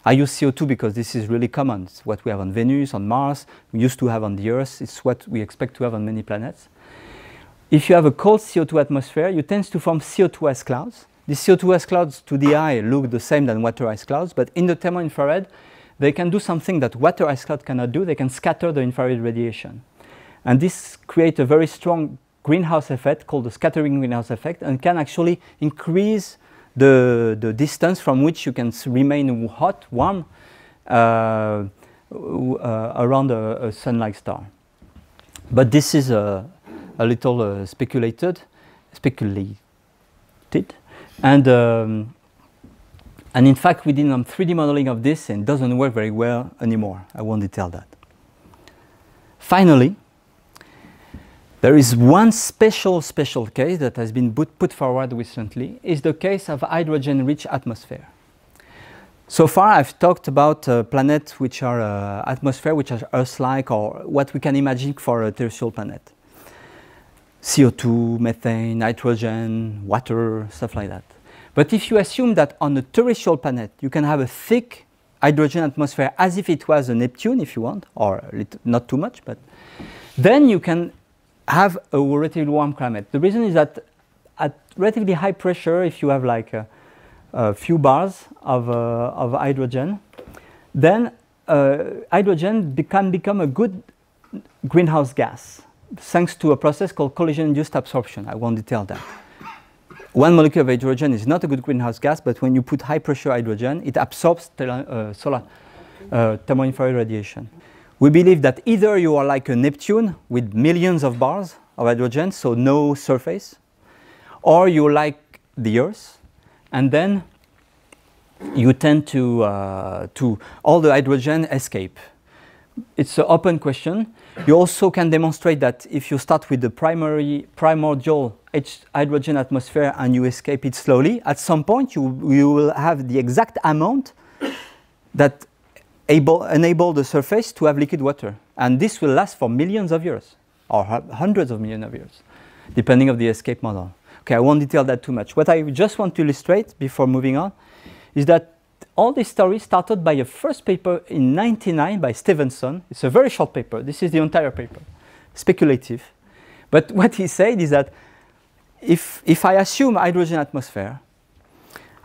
I use CO2 because this is really common. It's what we have on Venus, on Mars, we used to have on the Earth, it's what we expect to have on many planets. If you have a cold CO2 atmosphere, you tend to form CO2 ice clouds. These CO2 ice clouds to the eye look the same than water ice clouds, but in the thermo-infrared, they can do something that water ice cloud cannot do. They can scatter the infrared radiation. And this creates a very strong greenhouse effect called the scattering greenhouse effect, and can actually increase the distance from which you can remain hot, warm, around a sun-like star. But this is a little speculated, and in fact we did some 3D modeling of this and it doesn't work very well anymore. I won't detail that. Finally, there is one special case that has been put forward recently, is the case of hydrogen-rich atmosphere. So far I've talked about planets which are atmosphere, which are Earth-like, or what we can imagine for a terrestrial planet. CO2, methane, nitrogen, water, stuff like that. But if you assume that on a terrestrial planet you can have a thick hydrogen atmosphere as if it was a Neptune, if you want, or not too much, but then you can have a relatively warm climate. The reason is that at relatively high pressure, if you have like a few bars of hydrogen, then hydrogen can become a good greenhouse gas thanks to a process called collision-induced absorption. I won't detail that. One molecule of hydrogen is not a good greenhouse gas, but when you put high pressure hydrogen, it absorbs thermoinfrared radiation. We believe that either you are like a Neptune with millions of bars of hydrogen, so no surface, or you're like the Earth, and then you tend to all the hydrogen escape. It's an open question. You also can demonstrate that if you start with the primordial hydrogen atmosphere and you escape it slowly, at some point you will have the exact amount that enable the surface to have liquid water. And this will last for millions of years, or hundreds of millions of years, depending on the escape model. Okay, I won't detail that too much. What I just want to illustrate before moving on is that all this story started by a first paper in 1999 by Stevenson. It's a very short paper. This is the entire paper, speculative. But what he said is that if I assume hydrogen atmosphere,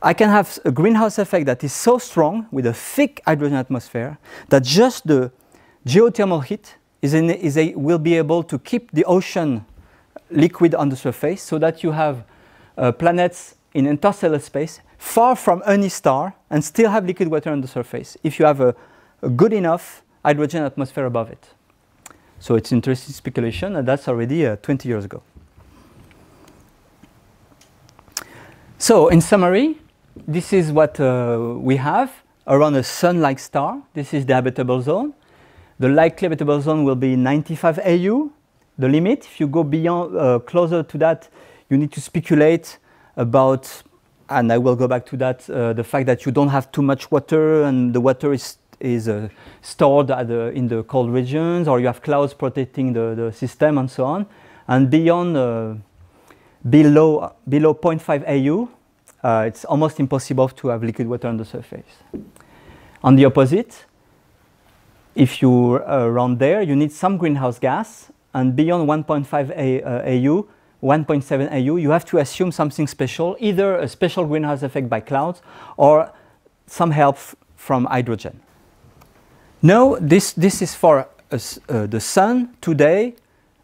I can have a greenhouse effect that is so strong with a thick hydrogen atmosphere that just the geothermal heat will be able to keep the ocean liquid on the surface, so that you have planets in interstellar space far from any star and still have liquid water on the surface if you have a good enough hydrogen atmosphere above it. So it's interesting speculation, and that's already 20 years ago. So in summary, this is what we have around a sun-like star. This is the habitable zone. The likely habitable zone will be 95 AU. The limit, if you go beyond, closer to that, you need to speculate about, and I will go back to that, the fact that you don't have too much water and the water is stored in the cold regions, or you have clouds protecting the system and so on. And beyond, below 0.5 AU, it's almost impossible to have liquid water on the surface. On the opposite, if you're around there, you need some greenhouse gas, and beyond 1.5 AU, 1.7 AU, you have to assume something special, either a special greenhouse effect by clouds or some help from hydrogen. No, this is for the sun today,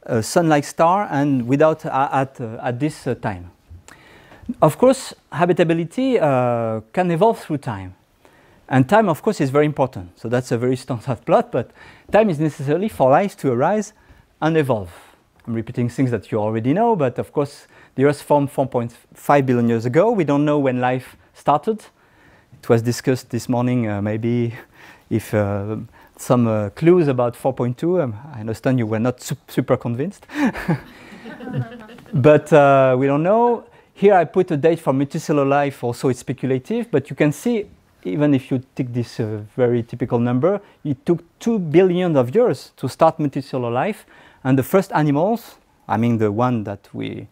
a sun-like star, and without at this time. Of course, habitability can evolve through time. And time, of course, is very important. So that's a very standard plot, but time is necessary for life to arise and evolve. I'm repeating things that you already know, but of course, the Earth formed 4.5 billion years ago. We don't know when life started. It was discussed this morning, maybe if some clues about 4.2. I understand you were not super convinced. But we don't know. Here I put a date for multicellular life, also it's speculative, but you can see, even if you take this very typical number, it took 2 billion of years to start multicellular life. And the first animals, I mean the one that we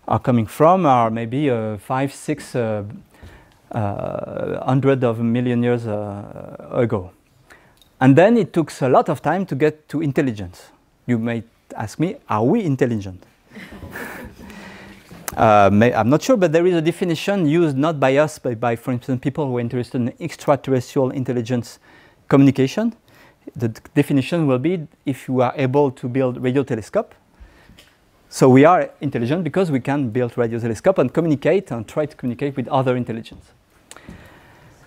are coming from, are maybe 500–600 of million years ago. And then it took a lot of time to get to intelligence. You may ask me, are we intelligent? I'm not sure, but there is a definition used not by us, but by, for instance, people who are interested in extraterrestrial intelligence communication. The definition will be if you are able to build radio telescope. So we are intelligent because we can build radio telescope and communicate and try to communicate with other intelligence.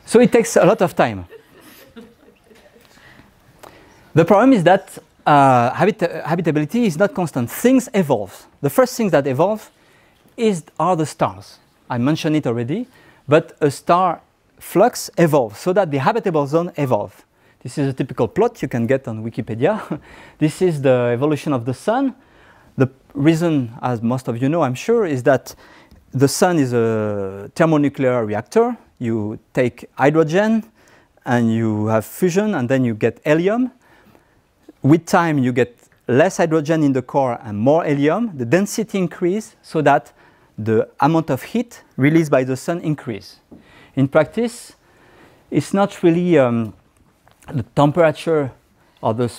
So it takes a lot of time. The problem is that habitability is not constant. Things evolve. The first things that evolve are the stars. I mentioned it already, but a star flux evolves so that the habitable zone evolves. This is a typical plot you can get on Wikipedia. This is the evolution of the sun. The reason, as most of you know, I'm sure, is that the sun is a thermonuclear reactor. You take hydrogen and you have fusion and then you get helium. With time, you get less hydrogen in the core and more helium. The density increases so that the amount of heat released by the sun increases. In practice, it's not really the temperature or the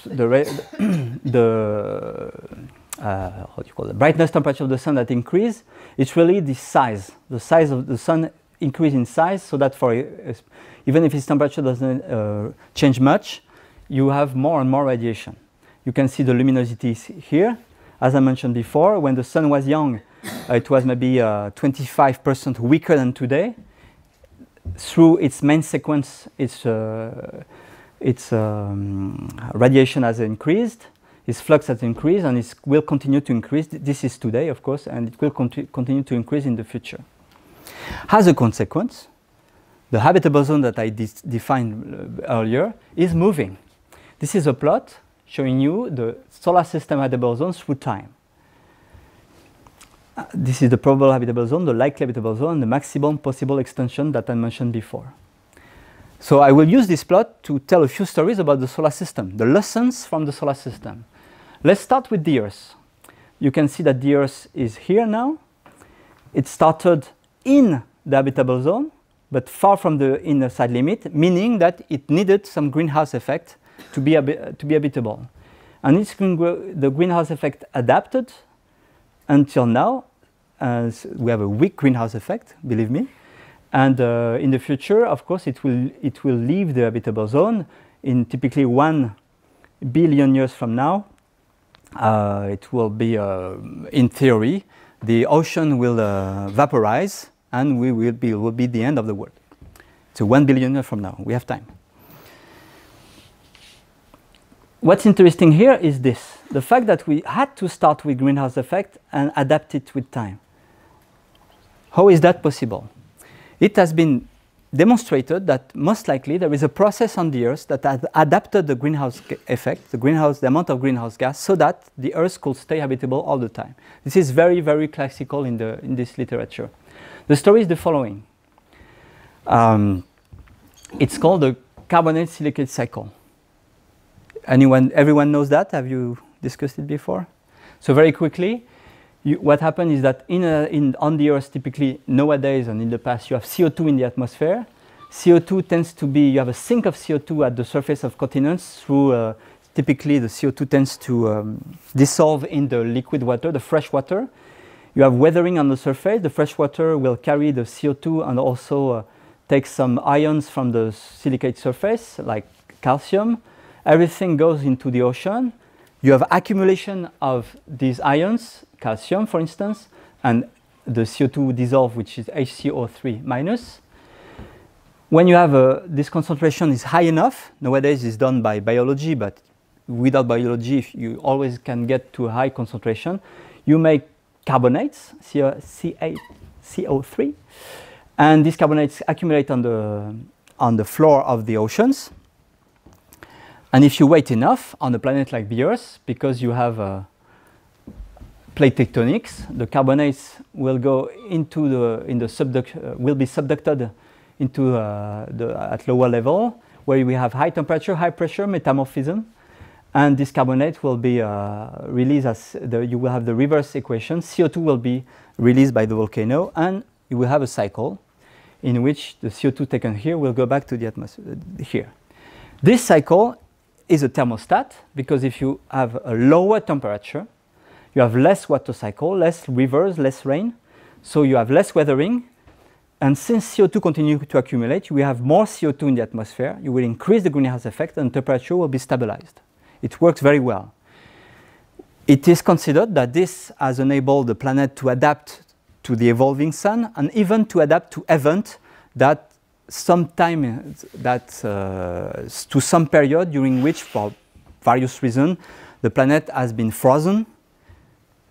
brightness temperature of the sun that increase. It's really the size. The size of the sun increase in size so that even if its temperature doesn't change much, you have more and more radiation. You can see the luminosity here. As I mentioned before, when the sun was young, it was maybe 25% weaker than today. Through its main sequence, its radiation has increased, its flux has increased, and it will continue to increase. This is today, of course, and it will continue to increase in the future. As a consequence, the habitable zone that I defined earlier is moving. This is a plot showing you the solar system habitable zone through time. This is the probable habitable zone, the likely habitable zone, and the maximum possible extension that I mentioned before. So I will use this plot to tell a few stories about the solar system, the lessons from the solar system. Let's start with the Earth. You can see that the Earth is here now. It started in the habitable zone, but far from the inner side limit, meaning that it needed some greenhouse effect to be habitable. And the greenhouse effect adapted until now. We have a weak greenhouse effect, believe me. And in the future, of course, it will leave the habitable zone in typically 1 billion years from now. It will be, in theory, the ocean will vaporize and will be the end of the world. So 1 billion years from now, we have time. What's interesting here is this, the fact that we had to start with greenhouse effect and adapt it with time. How is that possible? It has been demonstrated that most likely there is a process on the Earth that has adapted the greenhouse effect, the amount of greenhouse gas, so that the Earth could stay habitable all the time. This is very, very classical in this literature. The story is the following. It's called the carbonate silicate cycle. Everyone knows that? Have you discussed it before? So very quickly, what happened is that on the Earth, typically nowadays and in the past, you have CO2 in the atmosphere. CO2 tends to be, you have a sink of CO2 at the surface of continents through, typically the CO2 tends to dissolve in the liquid water, the fresh water. You have weathering on the surface. The fresh water will carry the CO2 and also take some ions from the silicate surface, like calcium. Everything goes into the ocean. You have accumulation of these ions, calcium for instance, and the CO2 dissolve, which is HCO3 minus. When you have this concentration is high enough, nowadays it's done by biology, but without biology you always can get to a high concentration. You make carbonates, CO3, and these carbonates accumulate on the floor of the oceans. And if you wait enough on a planet like the Earth, because you have plate tectonics, the carbonates will go into will be subducted into at lower level, where we have high temperature, high pressure metamorphism, and this carbonate will be released as you will have the reverse equation. CO2 will be released by the volcano, and you will have a cycle in which the CO2 taken here will go back to the atmosphere here. This cycle is a thermostat, because if you have a lower temperature, you have less water cycle, less rivers, less rain, so you have less weathering, And since CO2 continues to accumulate, you will have more CO2 in the atmosphere, you will increase the greenhouse effect, and temperature will be stabilized. It works very well. It is considered that this has enabled the planet to adapt to the evolving sun and even to adapt to events that sometime to some period during which, for various reasons, the planet has been frozen,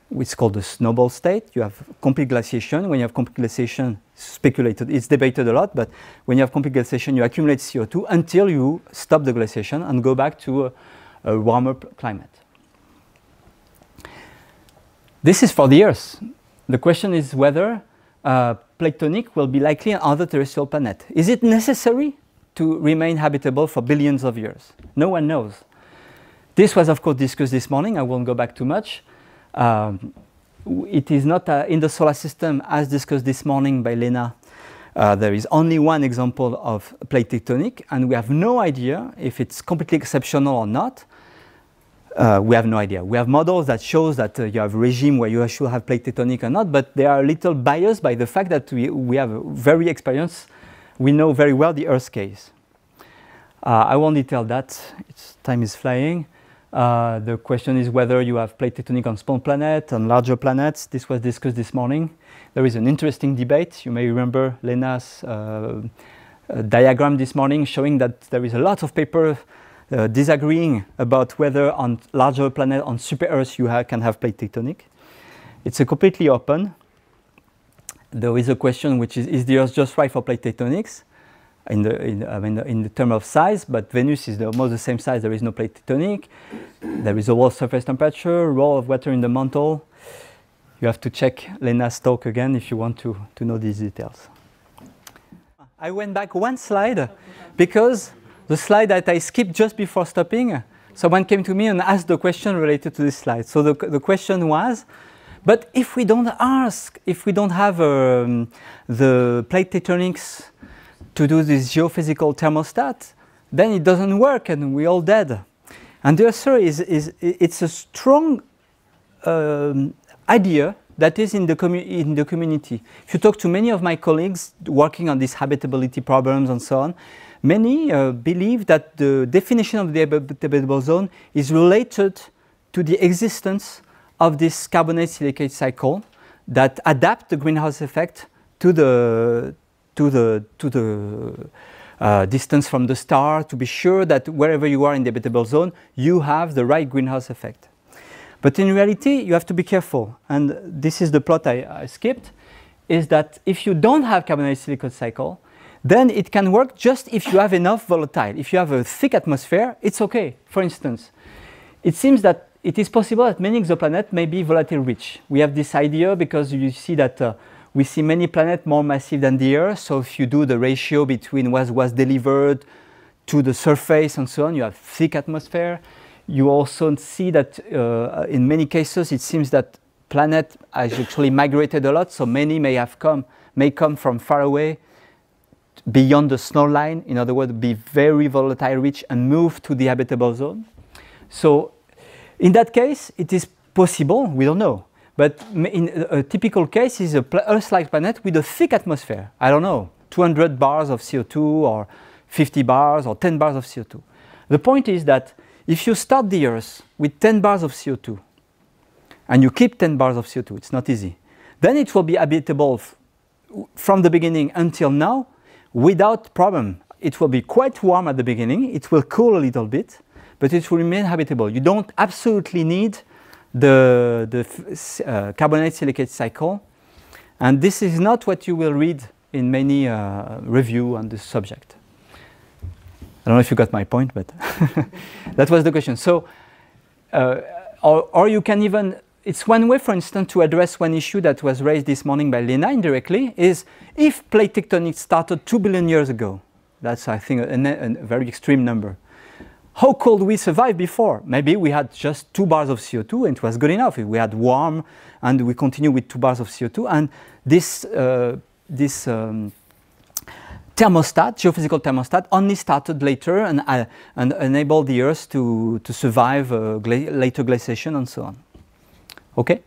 which is called the snowball state. You have complete glaciation. When you have complete glaciation, speculated, it's debated a lot, but when you have complete glaciation, you accumulate CO2 until you stop the glaciation and go back to a warmer climate. This is for the Earth. The question is whether plate tectonic will be likely on other terrestrial planets. Is it necessary to remain habitable for billions of years? No one knows. This was, of course, discussed this morning. I won't go back too much. It is not in the solar system, as discussed this morning by Lena. There is only one example of plate tectonic, and we have no idea if it's completely exceptional or not. We have no idea. We have models that shows that you have a regime where you should have plate tectonic or not, but they are a little biased by the fact that we have very experienced, we know very well the Earth case. I won't detail that, time is flying. The question is whether you have plate tectonic on small planets, on larger planets. This was discussed this morning. There is an interesting debate. You may remember Lena's diagram this morning showing that there is a lot of paper disagreeing about whether on larger planets, on super Earth, you can have plate tectonic. It's completely open. There is a question which is the Earth just right for plate tectonics in the term of size, but Venus is almost the same size. There is no plate tectonic. There is a wall surface temperature, role of water in the mantle. You have to check Lena's talk again if you want to know these details. I went back one slide because the slide that I skipped just before stopping, someone came to me and asked the question related to this slide. So the question was, but if we don't have the plate tectonics to do this geophysical thermostat, then it doesn't work and we're all dead. And the answer is it's a strong idea that is in the community. If you talk to many of my colleagues working on these habitability problems and so on, many believe that the definition of the habitable zone is related to the existence of this carbonate silicate cycle that adapt the greenhouse effect to the distance from the star, to be sure that wherever you are in the habitable zone, you have the right greenhouse effect. But in reality, you have to be careful. And this is the plot I skipped, is that if you don't have carbonate silicate cycle, then it can work just if you have enough volatile. If you have a thick atmosphere, it's okay. For instance, it seems that it is possible that many exoplanets may be volatile rich. We have this idea because you see that we see many planets more massive than the Earth. So if you do the ratio between what was delivered to the surface and so on, you have thick atmosphere. You also see that in many cases, it seems that planet has actually migrated a lot. So many may come from far away, beyond the snow line, in other words, be very volatile rich and move to the habitable zone. So in that case, it is possible, we don't know. But in a typical case is a Earth-like planet with a thick atmosphere. I don't know, 200 bars of CO2 or 50 bars or 10 bars of CO2. The point is that if you start the Earth with 10 bars of CO2 and you keep 10 bars of CO2, it's not easy, then it will be habitable from the beginning until now without problem. It will be quite warm at the beginning, it will cool a little bit, but it will remain habitable. You don't absolutely need the carbonate silicate cycle, and this is not what you will read in many review on this subject. I don't know if you got my point, but that was the question. So, or you can even, it's one way, for instance, to address one issue that was raised this morning by Lena indirectly, is if plate tectonics started 2 billion years ago, that's, I think, a very extreme number. How could we survive before? Maybe we had just 2 bars of CO2 and it was good enough. We had warm and we continue with 2 bars of CO2, and this thermostat, geophysical thermostat, only started later and enabled the Earth to survive later glaciation and so on. Okay?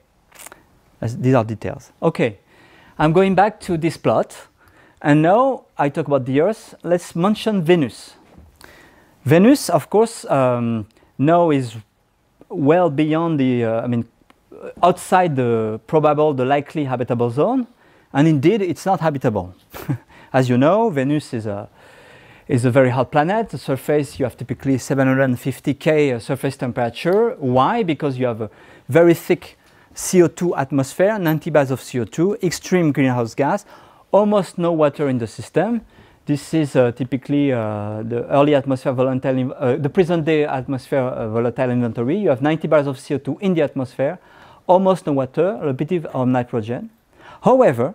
These are details. Okay, I'm going back to this plot. And now I talk about the Earth. Let's mention Venus. Venus, of course, now is well beyond the, outside the probable, the likely habitable zone. And indeed, it's not habitable. As you know, Venus is a very hot planet. The surface, you have typically 750 K surface temperature. Why? Because you have a very thick CO2 atmosphere, 90 bars of CO2, extreme greenhouse gas, almost no water in the system. This is typically the early atmosphere volatile, the present day atmosphere volatile inventory. You have 90 bars of CO2 in the atmosphere, almost no water, a bit of nitrogen. However,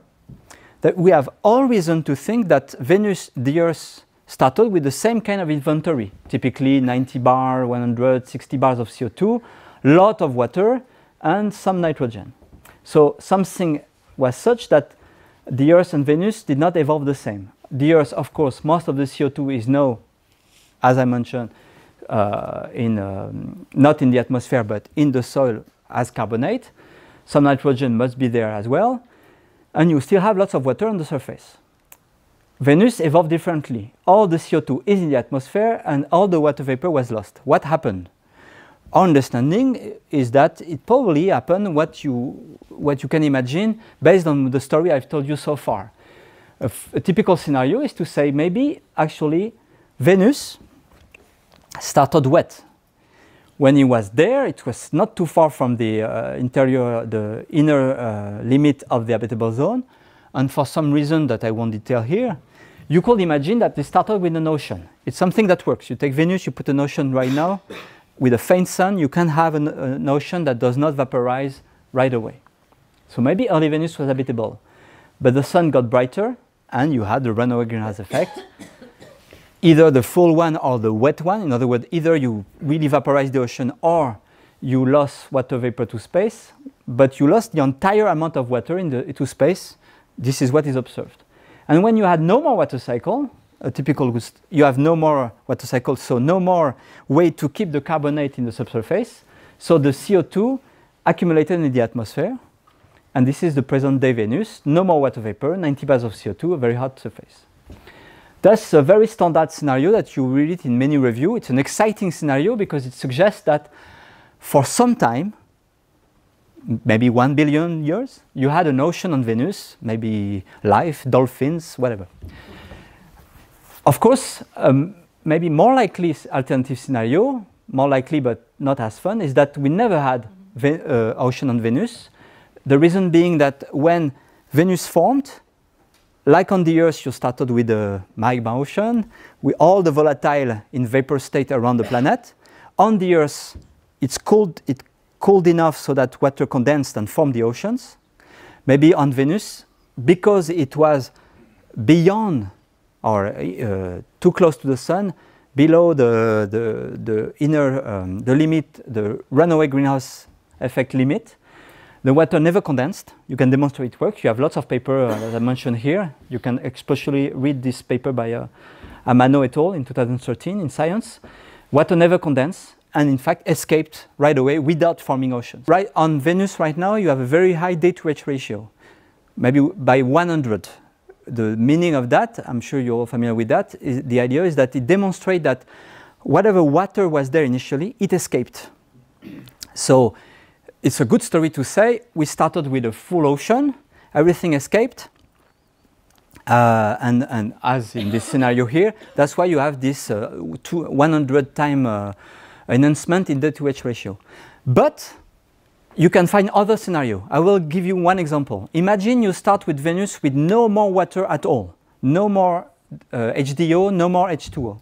that we have all reason to think that Venus, the Earth, started with the same kind of inventory, typically 90 bar, 160 bars of CO2, lot of water, and some nitrogen. So something was such that the Earth and Venus did not evolve the same. The Earth, of course, most of the CO2 is now, as I mentioned, not in the atmosphere, but in the soil as carbonate. Some nitrogen must be there as well. And you still have lots of water on the surface. Venus evolved differently. All the CO2 is in the atmosphere and all the water vapor was lost. What happened? Our understanding is that it probably happened what you can imagine based on the story I've told you so far. A typical scenario is to say maybe actually Venus started wet. When it was there, it was not too far from the inner limit of the habitable zone. And for some reason that I won't detail here, you could imagine that they started with an ocean. It's something that works. You take Venus, you put an ocean right now. With a faint sun, you can have an ocean that does not vaporize right away. So maybe early Venus was habitable. But the sun got brighter, and you had the runaway greenhouse effect. Either the full one or the wet one. In other words, either you really vaporize the ocean or you lost water vapor to space, but you lost the entire amount of water into space. This is what is observed. And when you had no more water cycle, a typical, you have no more water cycle, so no more way to keep the carbonate in the subsurface. So the CO2 accumulated in the atmosphere, and this is the present day Venus, no more water vapor, 90 bars of CO2, a very hot surface. That's a very standard scenario that you read it in many reviews. It's an exciting scenario because it suggests that for some time, maybe 1 billion years, you had an ocean on Venus, maybe life, dolphins, whatever. Of course, maybe more likely alternative scenario, more likely but not as fun, is that we never had ocean on Venus. The reason being that when Venus formed, like on the Earth, you started with the magma ocean, with all the volatile in vapor state around the planet. On the Earth, it cooled enough so that water condensed and formed the oceans. Maybe on Venus, because it was beyond or too close to the sun, below the inner, the limit, the runaway greenhouse effect limit, the water never condensed. You can demonstrate it works. You have lots of paper, as I mentioned here. You can especially read this paper by Amano et al. In 2013 in Science. Water never condensed and in fact escaped right away without forming oceans. Right on Venus right now, you have a very high day-to-age ratio, maybe by 100. The meaning of that, I'm sure you're all familiar with that, the idea is that it demonstrates that whatever water was there initially, it escaped. So it's a good story to say we started with a full ocean, everything escaped, and as in this scenario here, that's why you have this 100 time enhancement in day-to-age ratio. But you can find other scenario. I will give you one example. Imagine you start with Venus with no more water at all, no more HDO, no more H2O.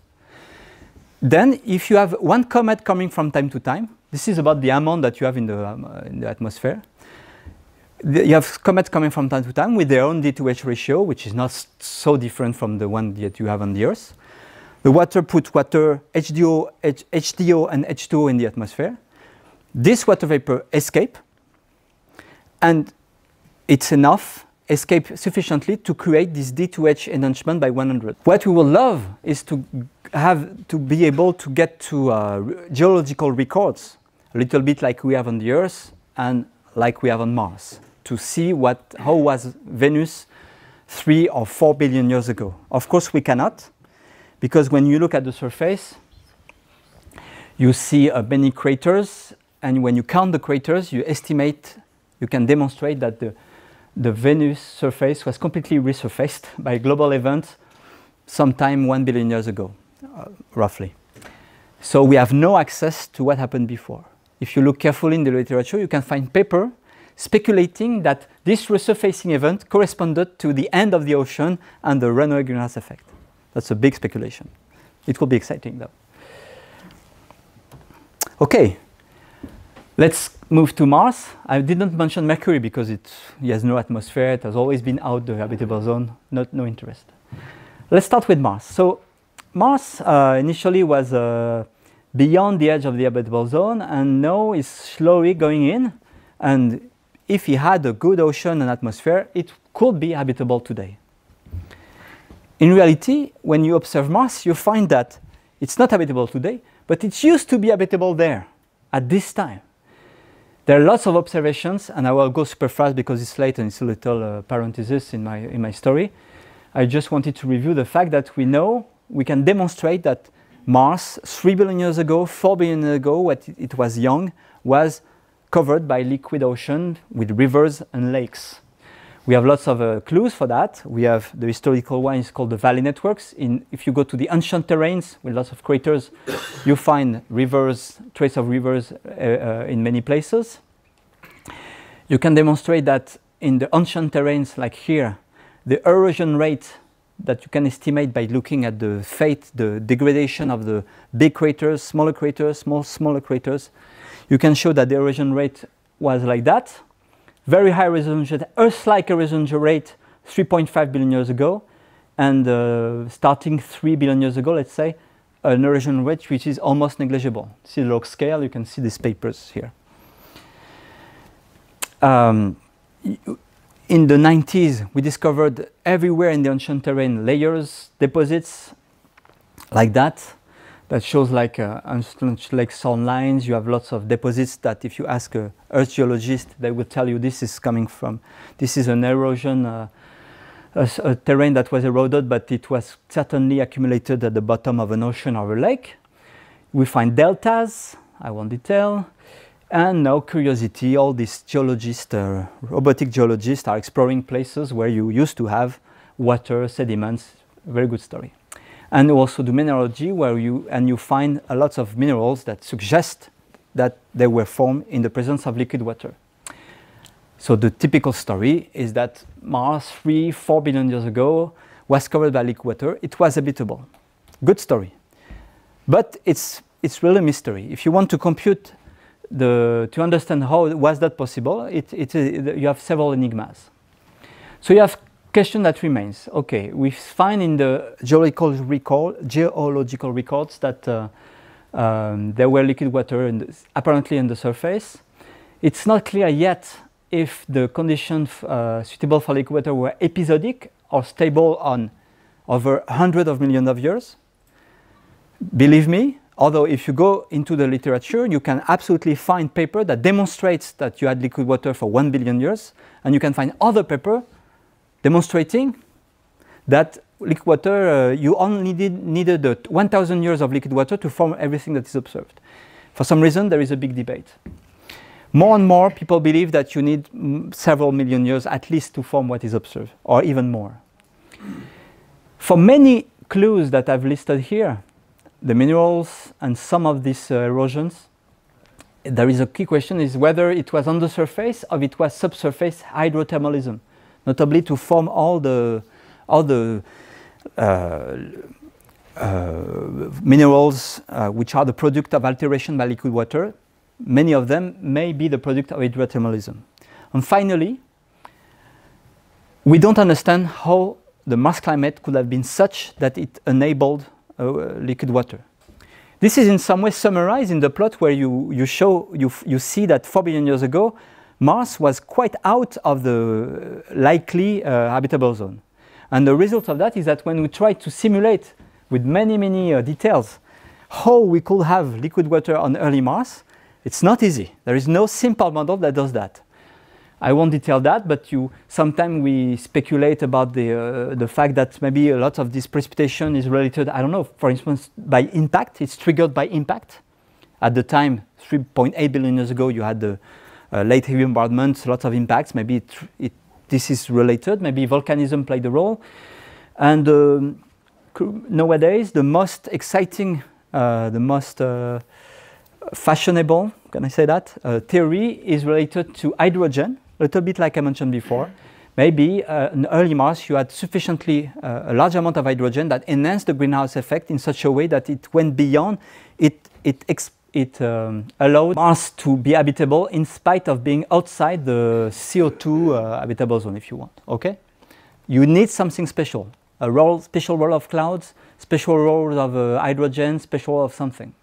Then if you have one comet coming from time to time, this is about the amount that you have in the atmosphere. You have comets coming from time to time with their own D2H ratio, which is not so different from the one that you have on the Earth. The water puts water, HDO and H2O in the atmosphere. This water vapor escape, and it's enough, escape sufficiently to create this D2H enhancement by 100. What we will love is to be able to get to geological records, a little bit like we have on the Earth and like we have on Mars, to see how was Venus 3 or 4 billion years ago. Of course, we cannot, because when you look at the surface, you see many craters, and when you count the craters, you can demonstrate that the Venus surface was completely resurfaced by a global event sometime 1 billion years ago, roughly. So we have no access to what happened before. If you look carefully in the literature, you can find paper speculating that this resurfacing event corresponded to the end of the ocean and the runaway greenhouse effect. That's a big speculation. It will be exciting, though. Okay, let's move to Mars. I didn't mention Mercury because it has no atmosphere. It has always been out the habitable zone, no interest. Let's start with Mars. So Mars initially was beyond the edge of the habitable zone, and now is slowly going in. And if he had a good ocean and atmosphere, it could be habitable today. In reality, when you observe Mars, you find that it's not habitable today, but it used to be habitable there at this time. There are lots of observations, and I will go super fast because it's late and it's a little parenthesis in my story. I just wanted to review the fact that we can demonstrate that Mars, 3 billion years ago, 4 billion years ago, when it was young, was covered by liquid ocean with rivers and lakes. We have lots of clues for that. We have the historical one is called the valley networks. If you go to the ancient terrains with lots of craters, you find rivers, trace of rivers in many places. You can demonstrate that in the ancient terrains like here, the erosion rate that you can estimate by looking at the degradation of the big craters, smaller craters, smaller craters, you can show that the erosion rate was like that. Very high erosion rate, Earth-like erosion rate 3.5 billion years ago, and starting 3 billion years ago, let's say, an erosion rate which is almost negligible. See the log scale, you can see these papers here. In the 90s, we discovered everywhere in the ancient terrain layers, deposits like that. That shows like sun lines. You have lots of deposits that if you ask an earth geologist, they will tell you this is coming from, this is an erosion, a terrain that was eroded, but it was certainly accumulated at the bottom of an ocean or a lake. We find deltas, I won't detail. And now curiosity, all these geologists, robotic geologists are exploring places where you used to have water, sediments, very good story. And also do mineralogy, where you find a lot of minerals that suggest that they were formed in the presence of liquid water. So the typical story is that Mars 3-4 billion years ago was covered by liquid water. It was habitable. Good story. But it's really a mystery. If you want to compute to understand how was that possible, you have several enigmas. So you have question that remains. Okay, we find in the geological records that there were liquid water apparently in the surface. It's not clear yet if the conditions suitable for liquid water were episodic or stable on over hundreds of millions of years. Believe me, although if you go into the literature, you can absolutely find paper that demonstrates that you had liquid water for 1 billion years, and you can find other paper demonstrating that liquid water, you only needed 1,000 years of liquid water to form everything that is observed. For some reason, there is a big debate. More and more people believe that you need several million years at least to form what is observed, or even more. For many clues that I've listed here, the minerals and some of these erosions, there is a key question is whether it was on the surface or it was subsurface hydrothermalism. Notably to form all the minerals which are the product of alteration by liquid water. Many of them may be the product of hydrothermalism. And finally, we don't understand how the Mars climate could have been such that it enabled liquid water. This is in some way summarized in the plot where you see that 4 billion years ago, Mars was quite out of the likely habitable zone. And the result of that is that when we try to simulate with many details how we could have liquid water on early Mars, it's not easy. There is no simple model that does that. I won't detail that, but sometimes we speculate about the fact that maybe a lot of this precipitation is related, I don't know, for instance, by impact. It's triggered by impact. At the time, 3.8 billion years ago, you had the late heavy bombardment, lots of impacts. Maybe this is related. Maybe volcanism played a role. And nowadays, the most exciting, the most fashionable, can I say that, theory is related to hydrogen, a little bit like I mentioned before. Maybe in early Mars, you had sufficiently a large amount of hydrogen that enhanced the greenhouse effect in such a way that it went beyond, it allowed Mars to be habitable in spite of being outside the CO2 habitable zone, if you want, okay? You need something special, a special role of clouds, special role of hydrogen, special role of something.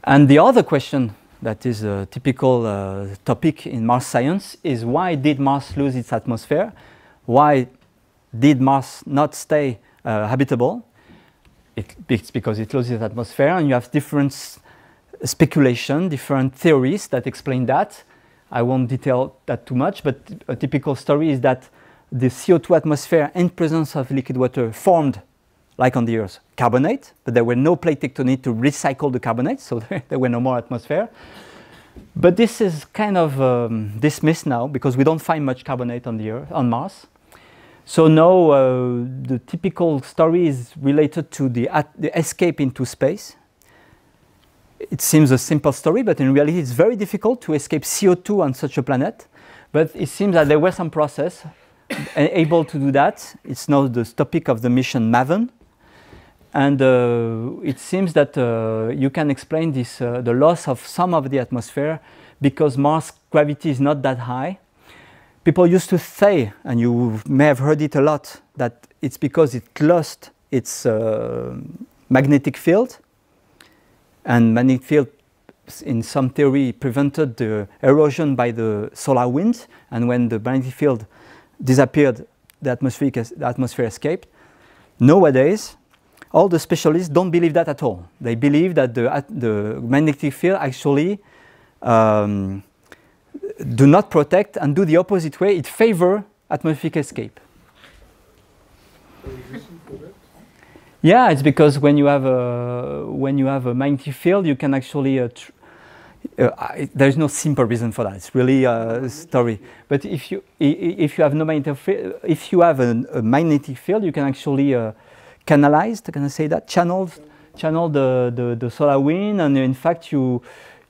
And the other question that is a typical topic in Mars science is, why did Mars lose its atmosphere? Why did Mars not stay habitable? It's because it loses its atmosphere, and you have different speculation, different theories that explain that. I won't detail that too much, but a typical story is that the CO2 atmosphere in presence of liquid water formed, like on the Earth, carbonate, but there were no plate tectonic to recycle the carbonate, so there were no more atmosphere. But this is kind of dismissed now because we don't find much carbonate on the Earth, on Mars. So now the typical story is related to the escape into space. It seems a simple story, but in reality it's very difficult to escape CO2 on such a planet. But it seems that there was some process able to do that. It's now the topic of the mission MAVEN. And it seems that you can explain this, the loss of some of the atmosphere because Mars' gravity is not that high. People used to say, and you may have heard it a lot, that it's because it lost its magnetic field. And magnetic field, in some theory, prevented the erosion by the solar wind. And when the magnetic field disappeared, the atmosphere escaped. Nowadays, all the specialists don't believe that at all. They believe that the magnetic field actually do not protect and do the opposite way. It favors atmospheric escape. Yeah, it's because when you have a magnetic field, you can actually there's no simple reason for that. It's really a story. But if you have no magnetic field, if you have a magnetic field, you can actually canalize, can I say that? Channel the solar wind, and in fact you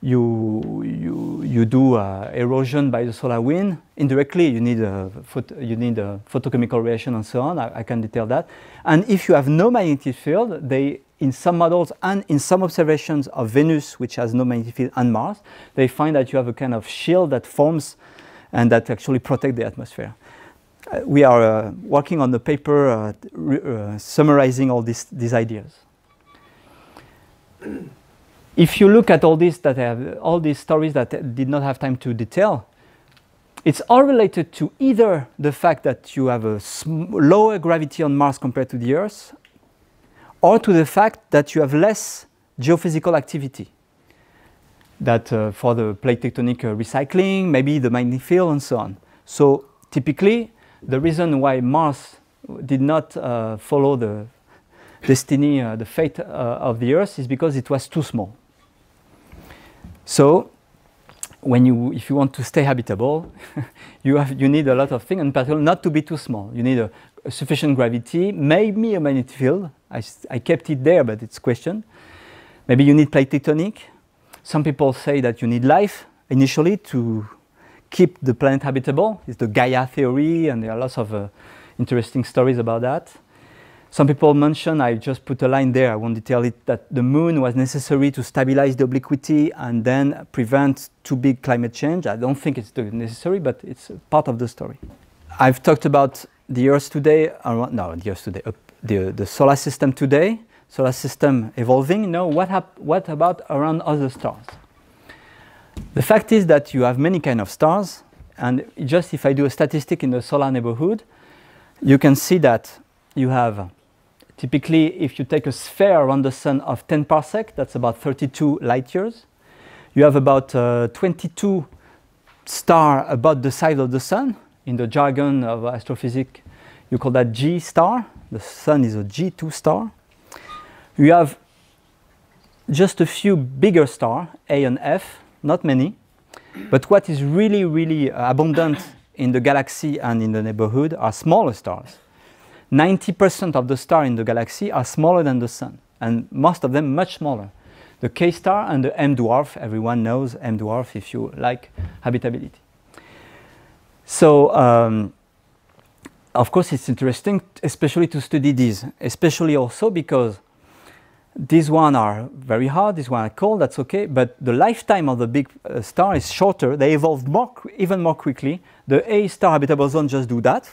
do erosion by the solar wind indirectly. You need a photochemical reaction and so on. I can detail that. And if you have no magnetic field, in some models and in some observations of Venus, which has no magnetic field, and Mars, they find that you have a kind of shield that forms and that actually protects the atmosphere. We are working on the paper summarizing all these ideas. If you look at all these stories that I did not have time to detail, it's all related to either the fact that you have a lower gravity on Mars compared to the Earth, or to the fact that you have less geophysical activity. That for the plate tectonic recycling, maybe the magnetic field and so on. So typically, the reason why Mars did not follow the destiny, the fate of the Earth is because it was too small. So, if you want to stay habitable, you need a lot of things, and particularly not to be too small. You need a sufficient gravity, maybe a magnetic field. I kept it there, but it's questioned. Maybe you need plate tectonic. Some people say that you need life initially to keep the planet habitable. It's the Gaia theory, and there are lots of interesting stories about that. Some people mention, I just put a line there, I won't detail it, that the moon was necessary to stabilize the obliquity and then prevent too big climate change. I don't think it's necessary, but it's part of the story. I've talked about the Earth today, the solar system today, solar system evolving. Now, what about around other stars? The fact is that you have many kinds of stars, and just if I do a statistic in the solar neighborhood, you can see that you have, typically, if you take a sphere around the sun of 10 parsec, that's about 32 light years. You have about 22 star about the size of the Sun. In the jargon of astrophysics, you call that G star. The Sun is a G2 star. You have just a few bigger stars, A and F, not many. But what is really, really abundant in the galaxy and in the neighborhood are smaller stars. 90% of the stars in the galaxy are smaller than the Sun, and most of them much smaller. The K star and the M dwarf, everyone knows M dwarf if you like habitability. So, of course, it's interesting, especially to study these, especially also because these ones are very hard, these ones are cold, that's okay, but the lifetime of the big star is shorter. They evolve even more quickly. The A star habitable zone just do that,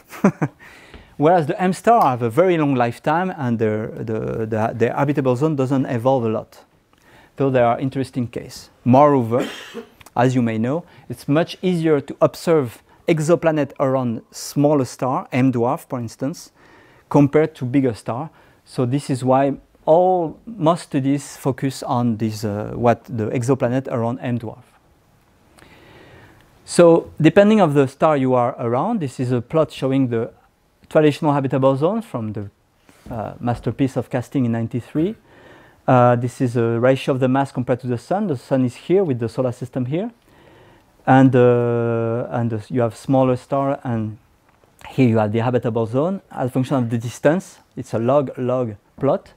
whereas the M star have a very long lifetime and their habitable zone doesn't evolve a lot. So they are interesting case. Moreover, as you may know, it's much easier to observe exoplanet around smaller star, M dwarf for instance, compared to bigger star. So this is why most studies focus on this, the exoplanet around M dwarf. So depending on the star you are around, this is a plot showing the traditional habitable zone from the masterpiece of casting in '93. This is a ratio of the mass compared to the Sun. The Sun is here with the solar system here. And you have smaller star, and here you have the habitable zone. As a function of the distance, it's a log plot.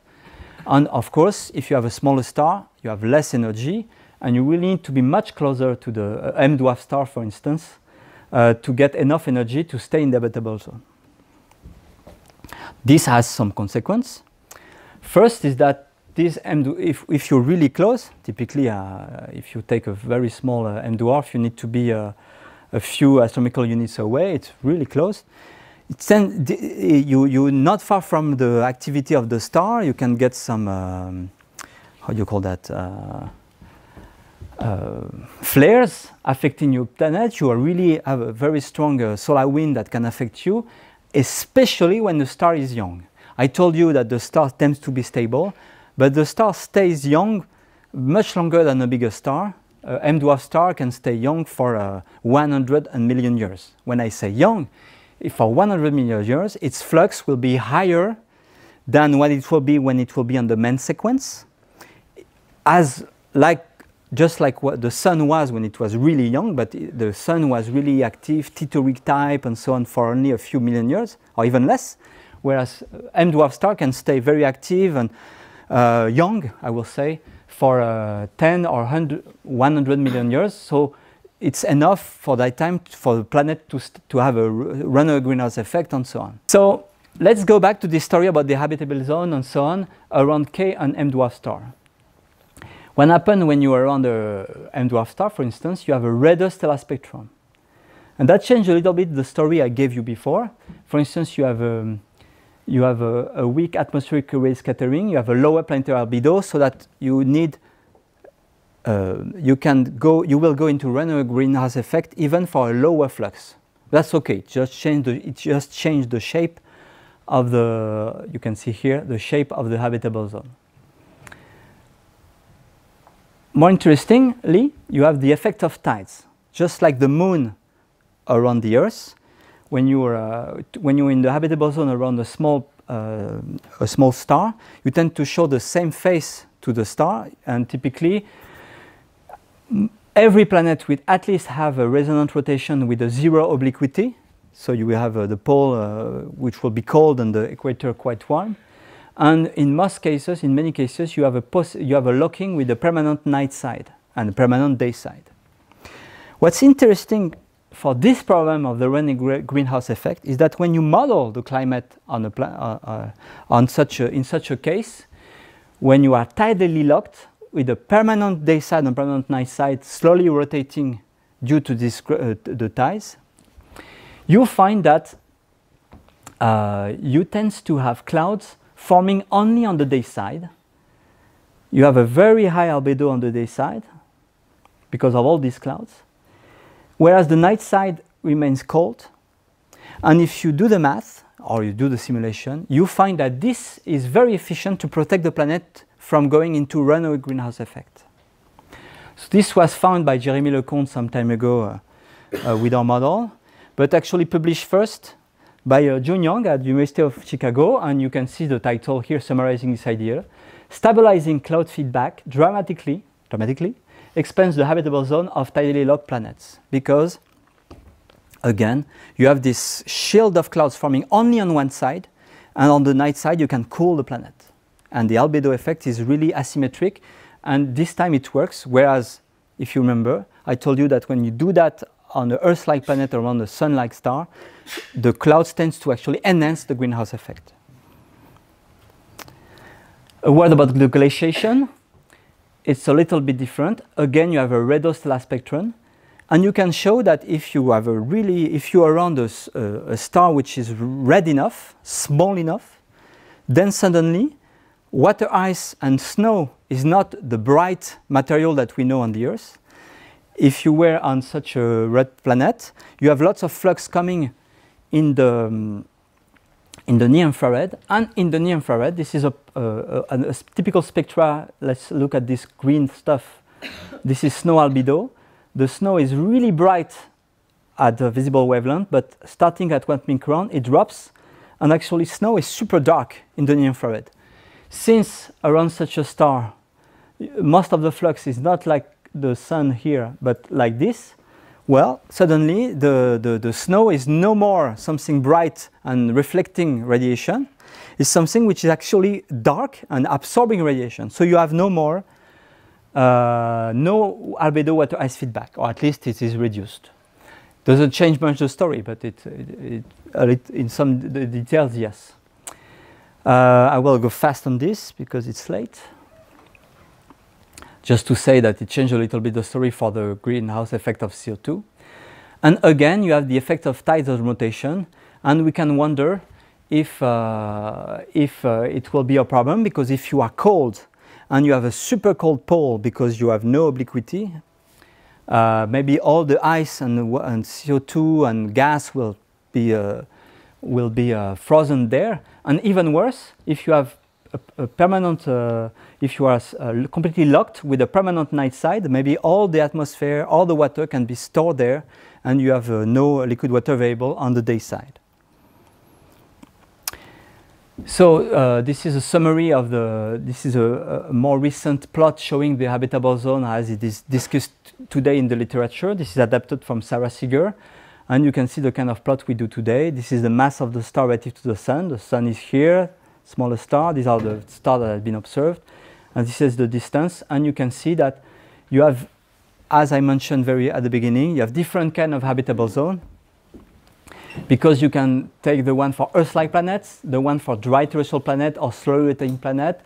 And of course, if you have a smaller star, you have less energy, and you really need to be much closer to the M dwarf star, for instance, to get enough energy to stay in the habitable zone. This has some consequence. First is that this if you're really close, typically if you take a very small M dwarf, you need to be a few astronomical units away. It's really close. You're not far from the activity of the star. You can get some, how do you call that, flares affecting your planet. You really have a very strong solar wind that can affect you, especially when the star is young. I told you that the star tends to be stable, but the star stays young much longer than a bigger star. M dwarf star can stay young for 100 million years. When I say young, if for 100 million years, its flux will be higher than what it will be when it will be on the main sequence, just like what the Sun was when it was really young, but the Sun was really active, telluric type and so on for only a few million years, or even less, whereas M dwarf star can stay very active and young, I will say, for 10 or 100 million years. So it's enough for that time for the planet to have a runner greenhouse effect and so on. So let's go back to this story about the habitable zone and so on around K and M dwarf star. What happens when you are around the M dwarf star, for instance, you have a redder stellar spectrum. And that changed a little bit the story I gave you before. For instance, you have a weak atmospheric ray scattering, you have a lower planetary albedo, so that you need, you will go into runner greenhouse effect even for a lower flux. That's okay, it just changed the shape of the, you can see here, the shape of the habitable zone. More interestingly, you have the effect of tides. Just like the moon around the Earth, when you're in the habitable zone around a small star, you tend to show the same face to the star, and typically every planet will at least have a resonant rotation with a zero obliquity. So you will have the pole which will be cold and the equator quite warm. And in most cases, in many cases, you have a locking with a permanent night side and a permanent day side. What's interesting for this problem of the running greenhouse effect is that when you model the climate on in such a case, when you are tidally locked with a permanent day side and permanent night side slowly rotating due to the tides, you find that you tend to have clouds forming only on the day side. You have a very high albedo on the day side because of all these clouds, whereas the night side remains cold. And if you do the math or you do the simulation, you find that this is very efficient to protect the planet from going into runaway greenhouse effect. So this was found by Jeremy Lecomte some time ago with our model, but actually published first by Jun Yang at the University of Chicago, and you can see the title here summarizing this idea. Stabilizing cloud feedback dramatically expands the habitable zone of tidally locked planets, because again, you have this shield of clouds forming only on one side, and on the night side you can cool the planet. And the albedo effect is really asymmetric, and this time it works, whereas, if you remember, I told you that when you do that on an Earth-like planet around a Sun-like star, the clouds tends to actually enhance the greenhouse effect. A word about the glaciation. It's a little bit different. Again, you have a redo stellar spectrum, and you can show that if you have if you are around a star which is red enough, small enough, then suddenly water ice and snow is not the bright material that we know on the Earth. If you were on such a red planet, you have lots of flux coming in the near infrared, and in the near infrared, this is a typical spectra. Let's look at this green stuff. This is snow albedo. The snow is really bright at the visible wavelength, but starting at 1 micron, it drops, and actually snow is super dark in the near infrared. Since around such a star, most of the flux is not like the sun here, but like this, well, suddenly the snow is no more something bright and reflecting radiation. It's something which is actually dark and absorbing radiation. So you have no more no albedo water ice feedback, or at least it is reduced. Doesn't change much the story, but in some details, yes. I will go fast on this because it's late. Just to say that it changed a little bit the story for the greenhouse effect of CO2. And again, you have the effect of tidal rotation, and we can wonder if it will be a problem, because if you are cold and you have a super cold pole because you have no obliquity, maybe all the ice and CO2 and gas will be frozen there. And even worse, if you have a permanent, if you are completely locked with a permanent night side, maybe all the atmosphere, all the water can be stored there, and you have no liquid water available on the day side. So this is a summary of this is a more recent plot showing the habitable zone as it is discussed today in the literature. This is adapted from Sarah Seeger, and you can see the kind of plot we do today. This is the mass of the star relative to the sun. The sun is here, smaller star. These are the stars that have been observed, and this is the distance. And you can see that you have, as I mentioned at the beginning, you have different kind of habitable zone, because you can take the one for Earth-like planets, the one for dry terrestrial planet or slow rotating planet,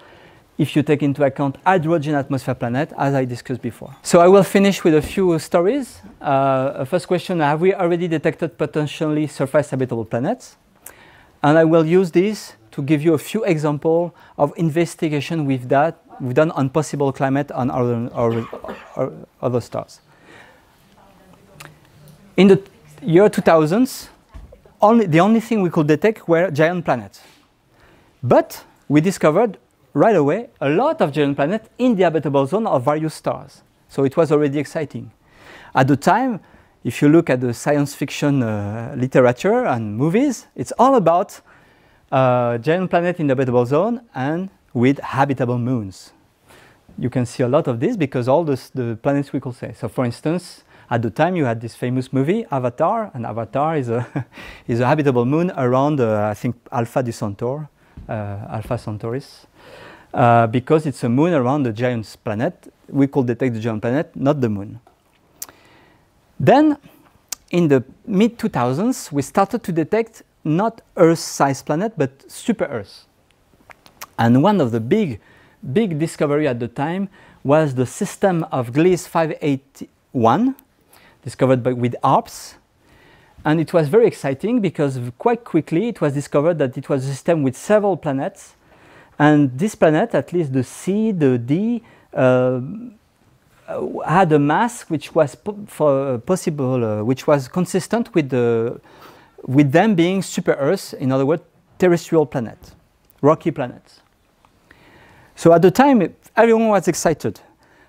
if you take into account hydrogen atmosphere planet, as I discussed before. So I will finish with a few stories. First question, have we already detected potentially surface habitable planets? And I will use this to give you a few examples of investigation we've done on possible climate on other stars. In the year 2000s, the only thing we could detect were giant planets. But we discovered right away a lot of giant planets in the habitable zone of various stars. So it was already exciting. At the time, if you look at the science fiction literature and movies, it's all about giant planet in the habitable zone and with habitable moons. You can see a lot of this because all the planets we could say. So for instance, at the time you had this famous movie, Avatar, and Avatar is a, is a habitable moon around, I think, Alpha Centauris, because it's a moon around the giant planet. We could detect the giant planet, not the moon. Then, in the mid-2000s, we started to detect not Earth-sized planet, but super-Earth. And one of the big discovery at the time was the system of Gliese 581, discovered with ARPS. And it was very exciting because quite quickly it was discovered that it was a system with several planets. And this planet, at least the C, the D, had a mass which was which was consistent with them being super-Earth, in other words, terrestrial planet, rocky planets. So at the time, everyone was excited.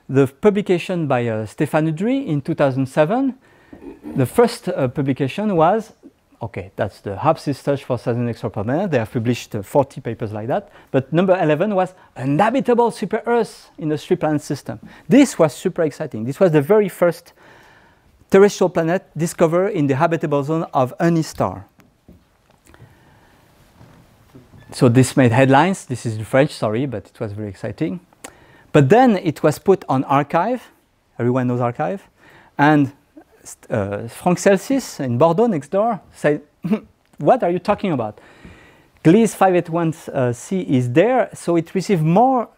The publication by Stéphane Udry in 2007 The first publication was, okay, that's the Habitability search for southern exoplanet. They have published 40 papers like that. But number 11 was an habitable super-Earth in a three-planet system. This was super exciting. This was the very first terrestrial planet discovered in the habitable zone of any star. So this made headlines. This is in French, sorry, but it was very exciting. But then it was put on archive. Everyone knows archive. And Frank Celsius in Bordeaux next door said, what are you talking about? Gliese 581c is there, so it receives more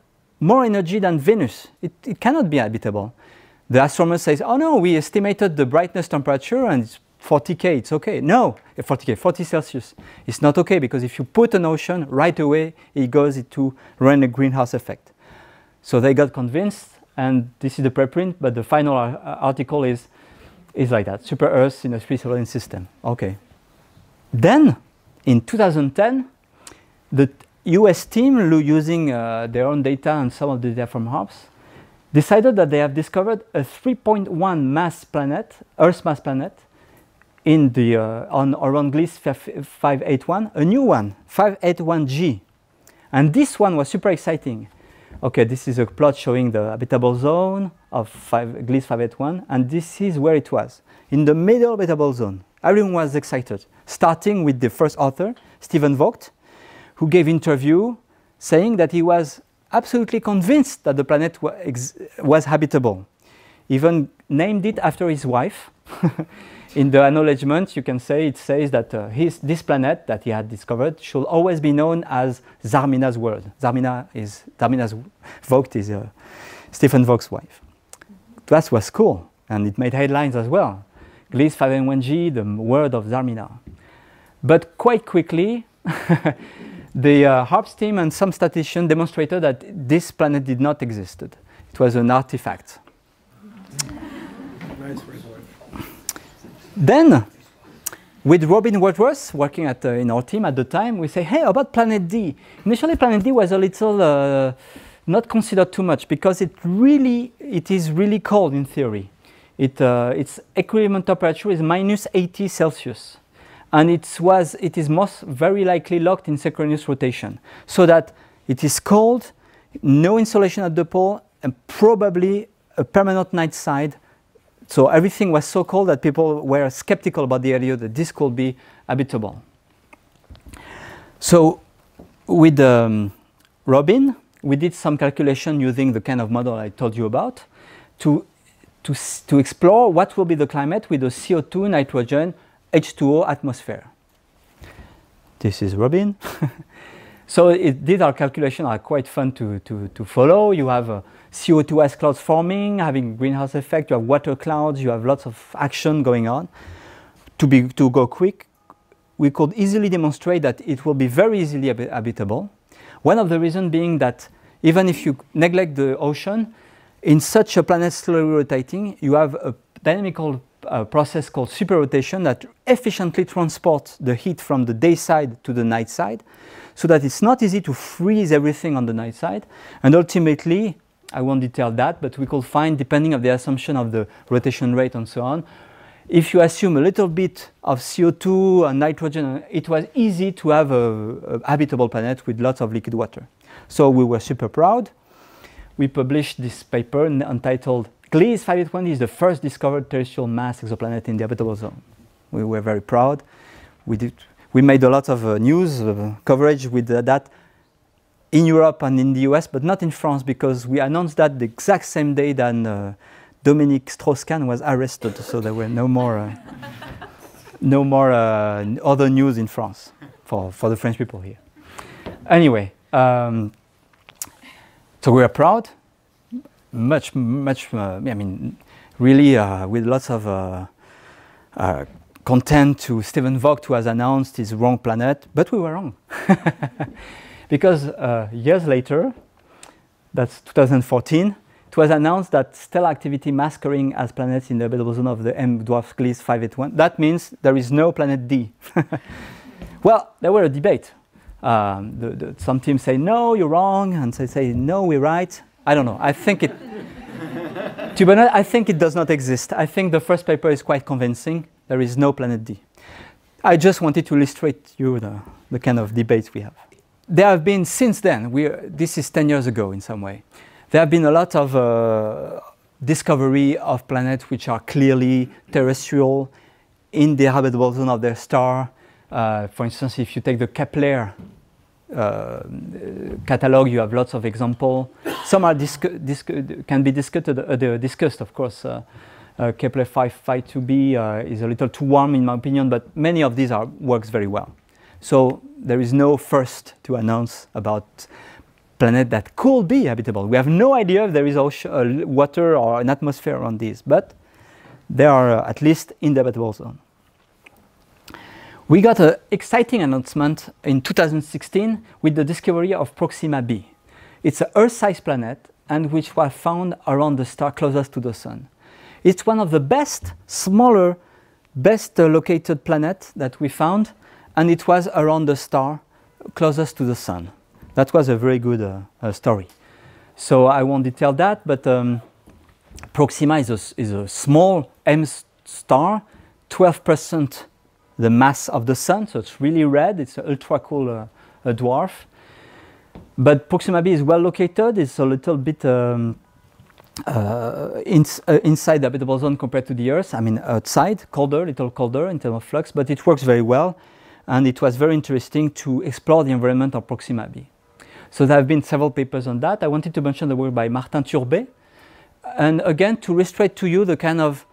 energy than Venus. It cannot be habitable. The astronomer says, oh no, we estimated the brightness temperature and it's 40K, it's okay. No, 40K, 40 Celsius. It's not okay because if you put an ocean, right away it goes into run a greenhouse effect. So they got convinced, and this is the preprint, but the final article is like that, super Earth in a three-solar system. Okay. Then, in 2010, the US team, using their own data and some of the data from HARPS, decided that they have discovered a 3.1 mass planet, Earth mass planet, in the around Gliese 581, a new one, 581G. And this one was super exciting. Okay, this is a plot showing the habitable zone of Gliese 581, and this is where it was, in the middle habitable zone. Everyone was excited, starting with the first author, Stephen Vogt, who gave interview saying that he was absolutely convinced that the planet was habitable. Even named it after his wife. In the acknowledgement, you can say, it says that this planet that he had discovered should always be known as Zarmina's world. Zarmina's Vogt is Stephen Vogt's wife. That was cool, and it made headlines as well. Gliese 581G, the world of Zarmina. But quite quickly, the HARPS team and some statisticians demonstrated that this planet did not exist. It was an artifact. Nice result. Then, with Robin Wentworth working in our team at the time, we say, hey, about Planet D. Initially, Planet D was a little not considered too much because it is really cold in theory. Its equilibrium temperature is minus 80 Celsius. And it is most very likely locked in synchronous rotation. So that it is cold, no insolation at the pole, and probably a permanent night side. So everything was so cold that people were skeptical about the idea that this could be habitable. So with Robin, we did some calculation using the kind of model I told you about to explore what will be the climate with the CO2, nitrogen, H2O atmosphere. This is Robin. So these our calculations are quite fun to follow. You have CO2 ice clouds forming, having greenhouse effect. You have water clouds. You have lots of action going on. To go quick, we could easily demonstrate that it will be very easily habitable. One of the reasons being that even if you neglect the ocean, in such a planet slowly rotating, you have a dynamical process called superrotation that efficiently transports the heat from the day side to the night side, so that it's not easy to freeze everything on the night side. And ultimately, I won't detail that, but we could find, depending on the assumption of the rotation rate and so on, if you assume a little bit of CO2 and nitrogen, it was easy to have a habitable planet with lots of liquid water. So we were super proud. We published this paper entitled Gliese 581 is the first discovered terrestrial mass exoplanet in the habitable zone. We were very proud. We made a lot of news coverage with that in Europe and in the US, but not in France, because we announced that the exact same day that Dominique Strauss-Kahn was arrested. So there were no more other news in France for the French people here. Anyway, so we are proud. Much, I mean, really with lots of content to Stephen Vogt, who has announced his wrong planet, but we were wrong. Because years later, that's 2014, it was announced that stellar activity masquerading as planets in the habitable zone of the M dwarf Gliese 581. That means there is no planet D. Well, there were a debate. Some teams say, no, you're wrong, and they say, no, we're right. I don't know. I think To be honest, I think it does not exist. I think the first paper is quite convincing. There is no planet D. I just wanted to illustrate you the kind of debates we have. There have been, since then, this is 10 years ago in some way, there have been a lot of discovery of planets which are clearly terrestrial in the habitable zone of their star. For instance, if you take the Kepler catalog, you have lots of examples. Some are can be discussed, of course. Kepler 552b is a little too warm in my opinion, but many of these works very well. So there is no first to announce about planet that could be habitable. We have no idea if there is water or an atmosphere around these, but they are at least in the habitable zone. We got an exciting announcement in 2016 with the discovery of Proxima b. It's an Earth-sized planet and which was found around the star closest to the Sun. It's one of the best, smaller, best located planets that we found, and it was around the star closest to the Sun. That was a very good story. So I won't detail that, but Proxima is a small M star, 12% the mass of the Sun, so it's really red. It's an ultra-cool dwarf. But Proxima b is well located. It's a little bit inside the habitable zone compared to the Earth. I mean, outside, colder, little colder in terms of flux, but it works very well. And it was very interesting to explore the environment of Proxima b. So there have been several papers on that. I wanted to mention the work by Martin Turbet. And again, to illustrate to you the kind of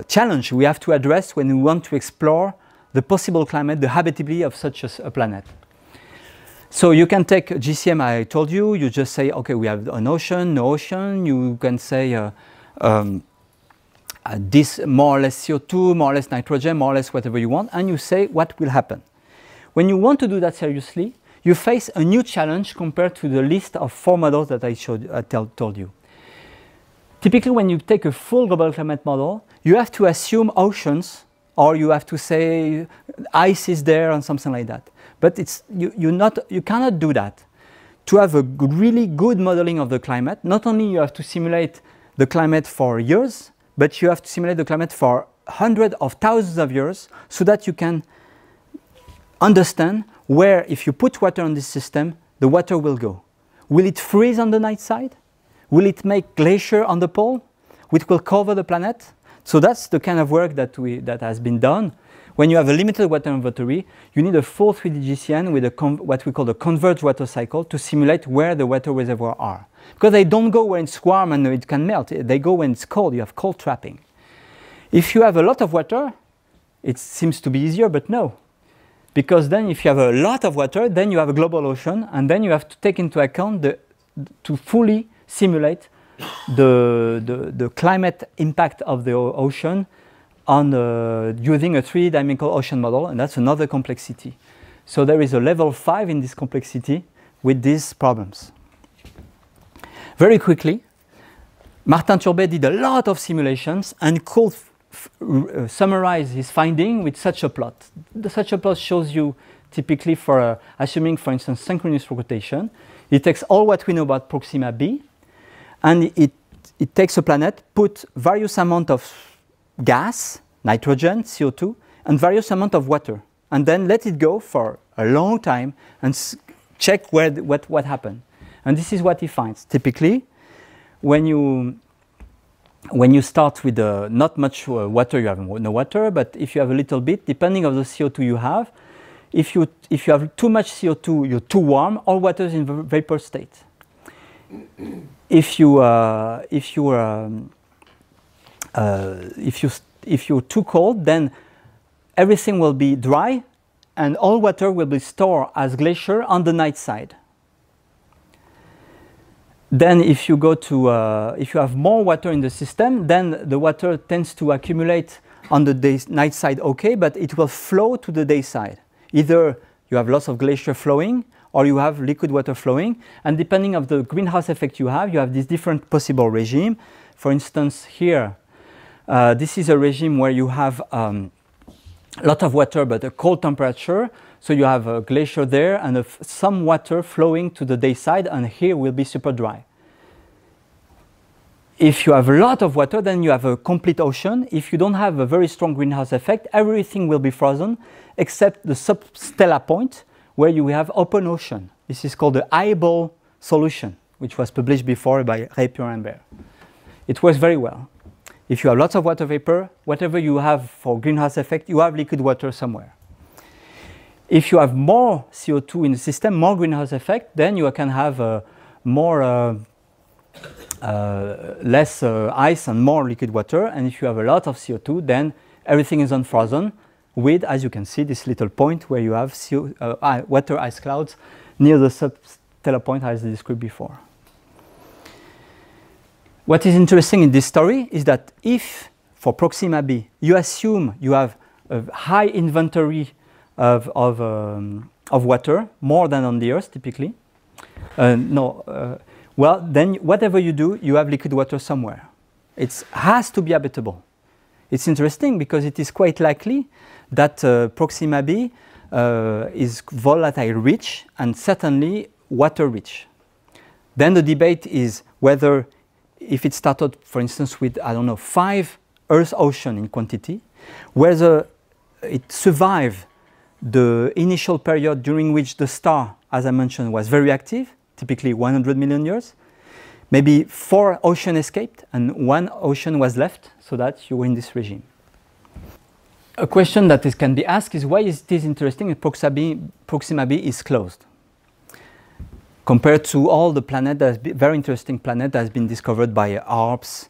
challenge we have to address when we want to explore the possible climate, the habitability of such a planet. So you can take GCM, I told you, you just say, okay, we have an ocean, no ocean. You can say this more or less CO2, more or less nitrogen, more or less whatever you want, and you say what will happen. When you want to do that seriously, you face a new challenge compared to the list of 4 models that I told you. Typically, when you take a full global climate model, you have to assume oceans, or you have to say ice is there and something like that. But you cannot do that. To have a really good modeling of the climate, not only you have to simulate the climate for years, but you have to simulate the climate for hundreds of thousands of years so that you can understand where, if you put water on this system, the water will go. Will it freeze on the night side? Will it make glacier on the pole, which will cover the planet? So that's the kind of work that has been done. When you have a limited water inventory, you need a full 3D GCN with what we call the converged water cycle to simulate where the water reservoirs are. Because they don't go when it's warm and it can melt. They go when it's cold. You have cold trapping. If you have a lot of water, it seems to be easier, but no. Because then if you have a lot of water, then you have a global ocean, and then you have to take into account to fully simulate the climate impact of the ocean on using a 3-dimensional ocean model, and that's another complexity. So there is a level 5 in this complexity with these problems. Very quickly, Martin Turbet did a lot of simulations and could summarize his finding with such a plot. Such a plot shows you typically for assuming, for instance, synchronous rotation. It takes all what we know about Proxima b, and it takes a planet, put various amount of gas, nitrogen, CO2, and various amount of water, and then let it go for a long time and check what happened. And this is what he finds. Typically, when you start with not much water, you have no water, but if you have a little bit, depending on the CO2 you have, if you have too much CO2, you're too warm, all water is in vapor state. If you're too cold, then everything will be dry and all water will be stored as glacier on the night side. Then if you if you have more water in the system, then the water tends to accumulate on the night side, okay, but it will flow to the day side. Either you have lots of glacier flowing or you have liquid water flowing, and depending on the greenhouse effect you have this different possible regime. For instance, here, this is a regime where you have a lot of water but a cold temperature, so you have a glacier there and some water flowing to the day side, and here will be super dry. If you have a lot of water, then you have a complete ocean. If you don't have a very strong greenhouse effect, everything will be frozen except the substellar point where you have open ocean. This is called the eyeball solution, which was published before by Pierre and Pierre. It works very well. If you have lots of water vapor, whatever you have for greenhouse effect, you have liquid water somewhere. If you have more CO2 in the system, more greenhouse effect, then you can have less ice and more liquid water. And if you have a lot of CO2, then everything is unfrozen with, as you can see, this little point where you have water ice clouds near the substellar point as I described before. What is interesting in this story is that if, for Proxima b, you assume you have a high inventory of water, more than on the Earth typically, well, then whatever you do, you have liquid water somewhere. It has to be habitable. It's interesting because it is quite likely that Proxima b is volatile rich and certainly water rich. Then the debate is whether if it started, for instance, with, I don't know, 5 Earth ocean in quantity, whether it survived the initial period during which the star, as I mentioned, was very active, typically 100 million years. Maybe 4 oceans escaped and 1 ocean was left, so that you were in this regime. A question that can be asked is why is this interesting if Proxima b is closed? Compared to all the planets, very interesting planet that has been discovered by ARPS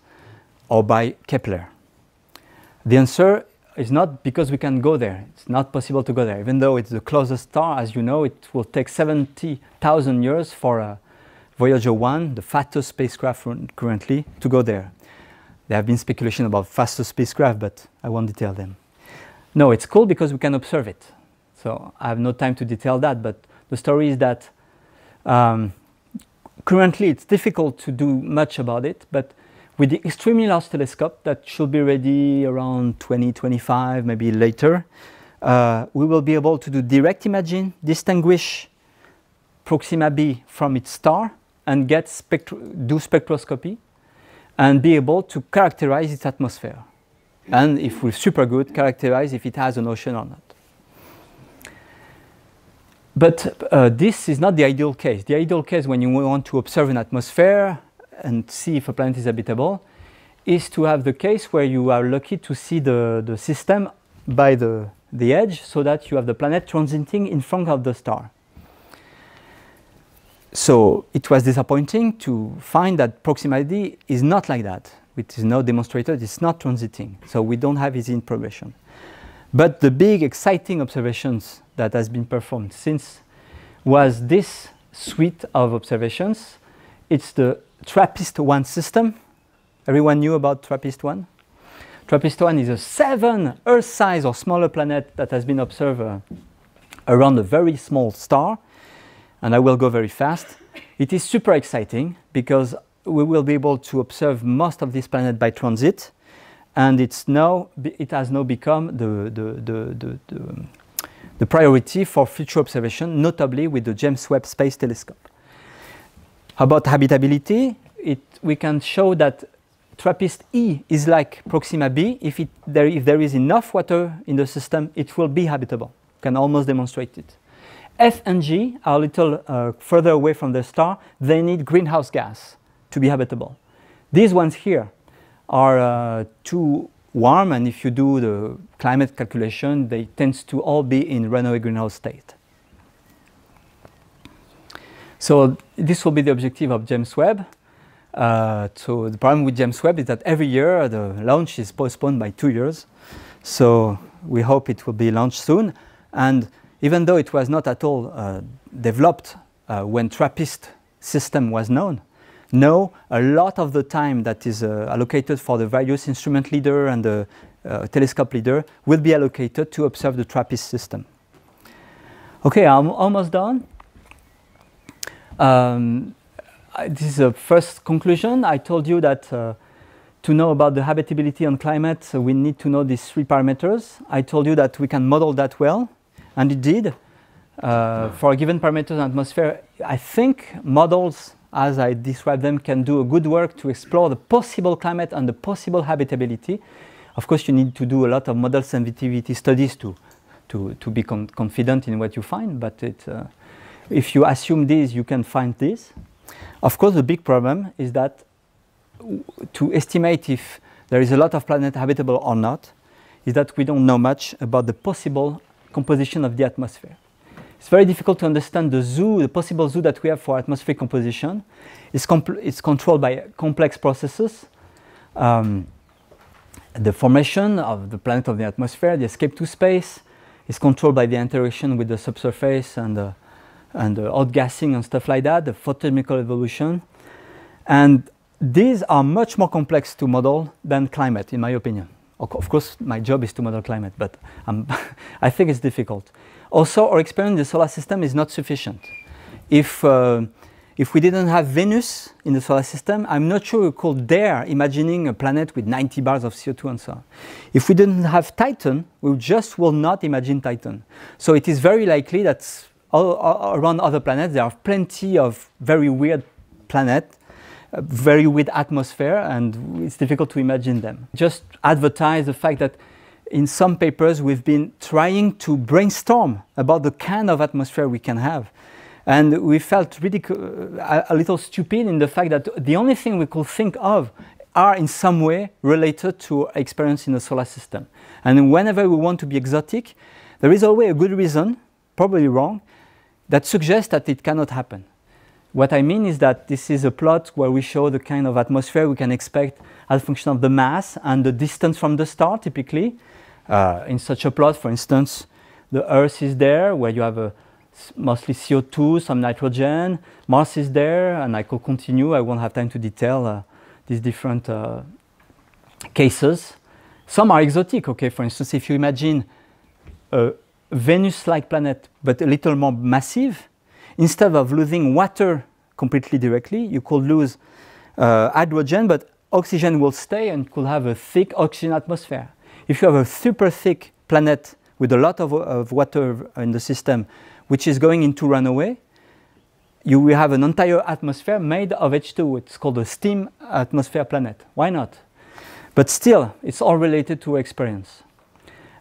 or by Kepler. The answer is not because we can go there. It's not possible to go there. Even though it's the closest star, as you know, it will take 70,000 years for Voyager 1, the fastest spacecraft currently, to go there. There have been speculation about faster spacecraft, but I won't detail them. No, it's cool because we can observe it. So I have no time to detail that, but the story is that currently it's difficult to do much about it, but with the extremely large telescope that should be ready around 2025, maybe later, we will be able to do direct imaging, distinguish Proxima b from its star, and do spectroscopy, and be able to characterize its atmosphere. And if we're super good, characterize if it has an ocean or not. But this is not the ideal case. The ideal case when you want to observe an atmosphere and see if a planet is habitable is to have the case where you are lucky to see the system by the edge so that you have the planet transiting in front of the star. So it was disappointing to find that Proxima b is not like that. It is now demonstrated it's not transiting. So we don't have easy progression. But the big exciting observations that has been performed since was this suite of observations. It's the TRAPPIST-1 system. Everyone knew about TRAPPIST-1? TRAPPIST-1 is a 7 Earth-size or smaller planet that has been observed around a very small star. And I will go very fast. It is super exciting because we will be able to observe most of this planet by transit. And it has now become the priority for future observation, notably with the James Webb Space Telescope. About habitability, we can show that TRAPPIST-E is like Proxima b. If there is enough water in the system, it will be habitable. You can almost demonstrate it. F and G are a little further away from the star. They need greenhouse gas to be habitable. These ones here are too warm, and if you do the climate calculation, they tend to all be in runaway greenhouse state. So this will be the objective of James Webb. So the problem with James Webb is that every year the launch is postponed by 2 years. So we hope it will be launched soon. And even though it was not at all developed when TRAPPIST system was known, now a lot of the time that is allocated for the various instrument leader and the telescope leader will be allocated to observe the TRAPPIST system. Okay, I'm almost done. This is the first conclusion. I told you that to know about the habitability and climate, we need to know these 3 parameters. I told you that we can model that well, and indeed, for a given parameter and atmosphere, I think models as I described them, can do a good work to explore the possible climate and the possible habitability. Of course, you need to do a lot of model sensitivity studies to be confident in what you find, but if you assume this, you can find this. Of course, the big problem is that to estimate if there is a lot of planet habitable or not, is that we don't know much about the possible composition of the atmosphere. It's very difficult to understand the zoo, the possible zoo that we have for atmospheric composition. It's controlled by complex processes. The formation of the planet of the atmosphere, the escape to space, is controlled by the interaction with the subsurface and the outgassing and stuff like that, the photochemical evolution. And these are much more complex to model than climate, in my opinion. Of course, my job is to model climate, but I think it's difficult. Also, our experience in the solar system is not sufficient. If we didn't have Venus in the solar system, I'm not sure we could dare imagining a planet with 90 bars of CO2 and so on. If we didn't have Titan, we just will not imagine Titan. So it is very likely that around other planets there are plenty of very weird planets, very weird atmosphere, and it's difficult to imagine them. Just advertise the fact that in some papers we've been trying to brainstorm about the kind of atmosphere we can have. And we felt really a little stupid in the fact that the only thing we could think of are in some way related to experience in the solar system. And whenever we want to be exotic, there is always a good reason, probably wrong, that suggests that it cannot happen. What I mean is that this is a plot where we show the kind of atmosphere we can expect as a function of the mass and the distance from the star, typically. In such a plot, for instance, the Earth is there, where you have mostly CO2, some nitrogen. Mars is there, and I could continue. I won't have time to detail these different cases. Some are exotic, okay? For instance, if you imagine a Venus-like planet, but a little more massive, instead of losing water completely directly, you could lose hydrogen, but oxygen will stay and could have a thick oxygen atmosphere. If you have a super thick planet with a lot of water in the system, which is going into runaway, you will have an entire atmosphere made of H2. It's called a steam atmosphere planet. Why not? But still, it's all related to experience.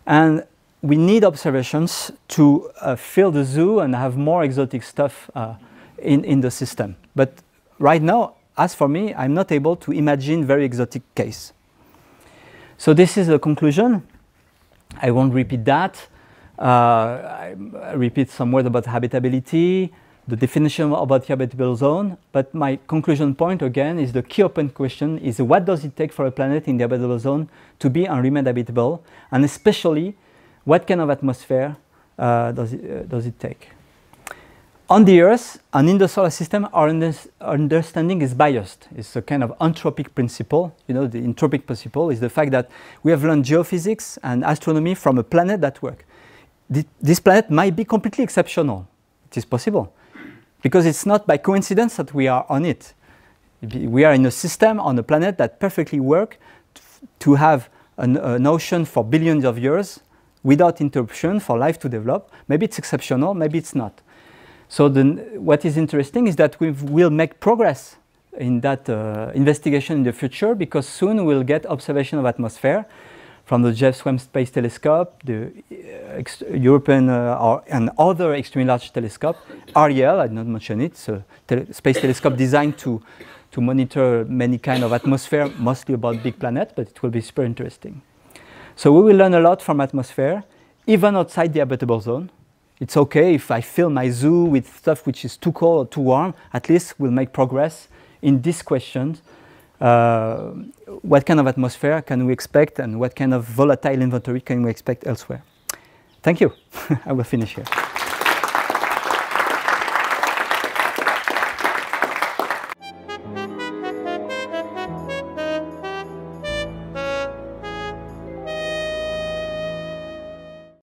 And we need observations to fill the zoo and have more exotic stuff in the system. But right now, as for me, I'm not able to imagine very exotic case. So this is the conclusion. I won't repeat that. I repeat some words about habitability, the definition about the habitable zone. But my conclusion point again is the key open question is what does it take for a planet in the habitable zone to be and remain habitable, and especially what kind of atmosphere does it take? On the Earth and in the solar system, our understanding is biased. It's a kind of entropic principle. You know, the entropic principle is the fact that we have learned geophysics and astronomy from a planet that works. This planet might be completely exceptional. It is possible. Because it's not by coincidence that we are on it. We are in a system on a planet that perfectly works to have an ocean for billions of years without interruption for life to develop. Maybe it's exceptional, maybe it's not. So what is interesting is that we will make progress in that investigation in the future, because soon we'll get observation of atmosphere from the James Webb Space Telescope, the European and other extremely large telescope. Ariel, I did not mention it, it's a space telescope designed to monitor many kinds of atmosphere, mostly about big planets, but it will be super interesting. So we will learn a lot from atmosphere, even outside the habitable zone. It's okay if I fill my zoo with stuff which is too cold or too warm. At least we'll make progress in these questions. What kind of atmosphere can we expect, and what kind of volatile inventory can we expect elsewhere? Thank you. I will finish here.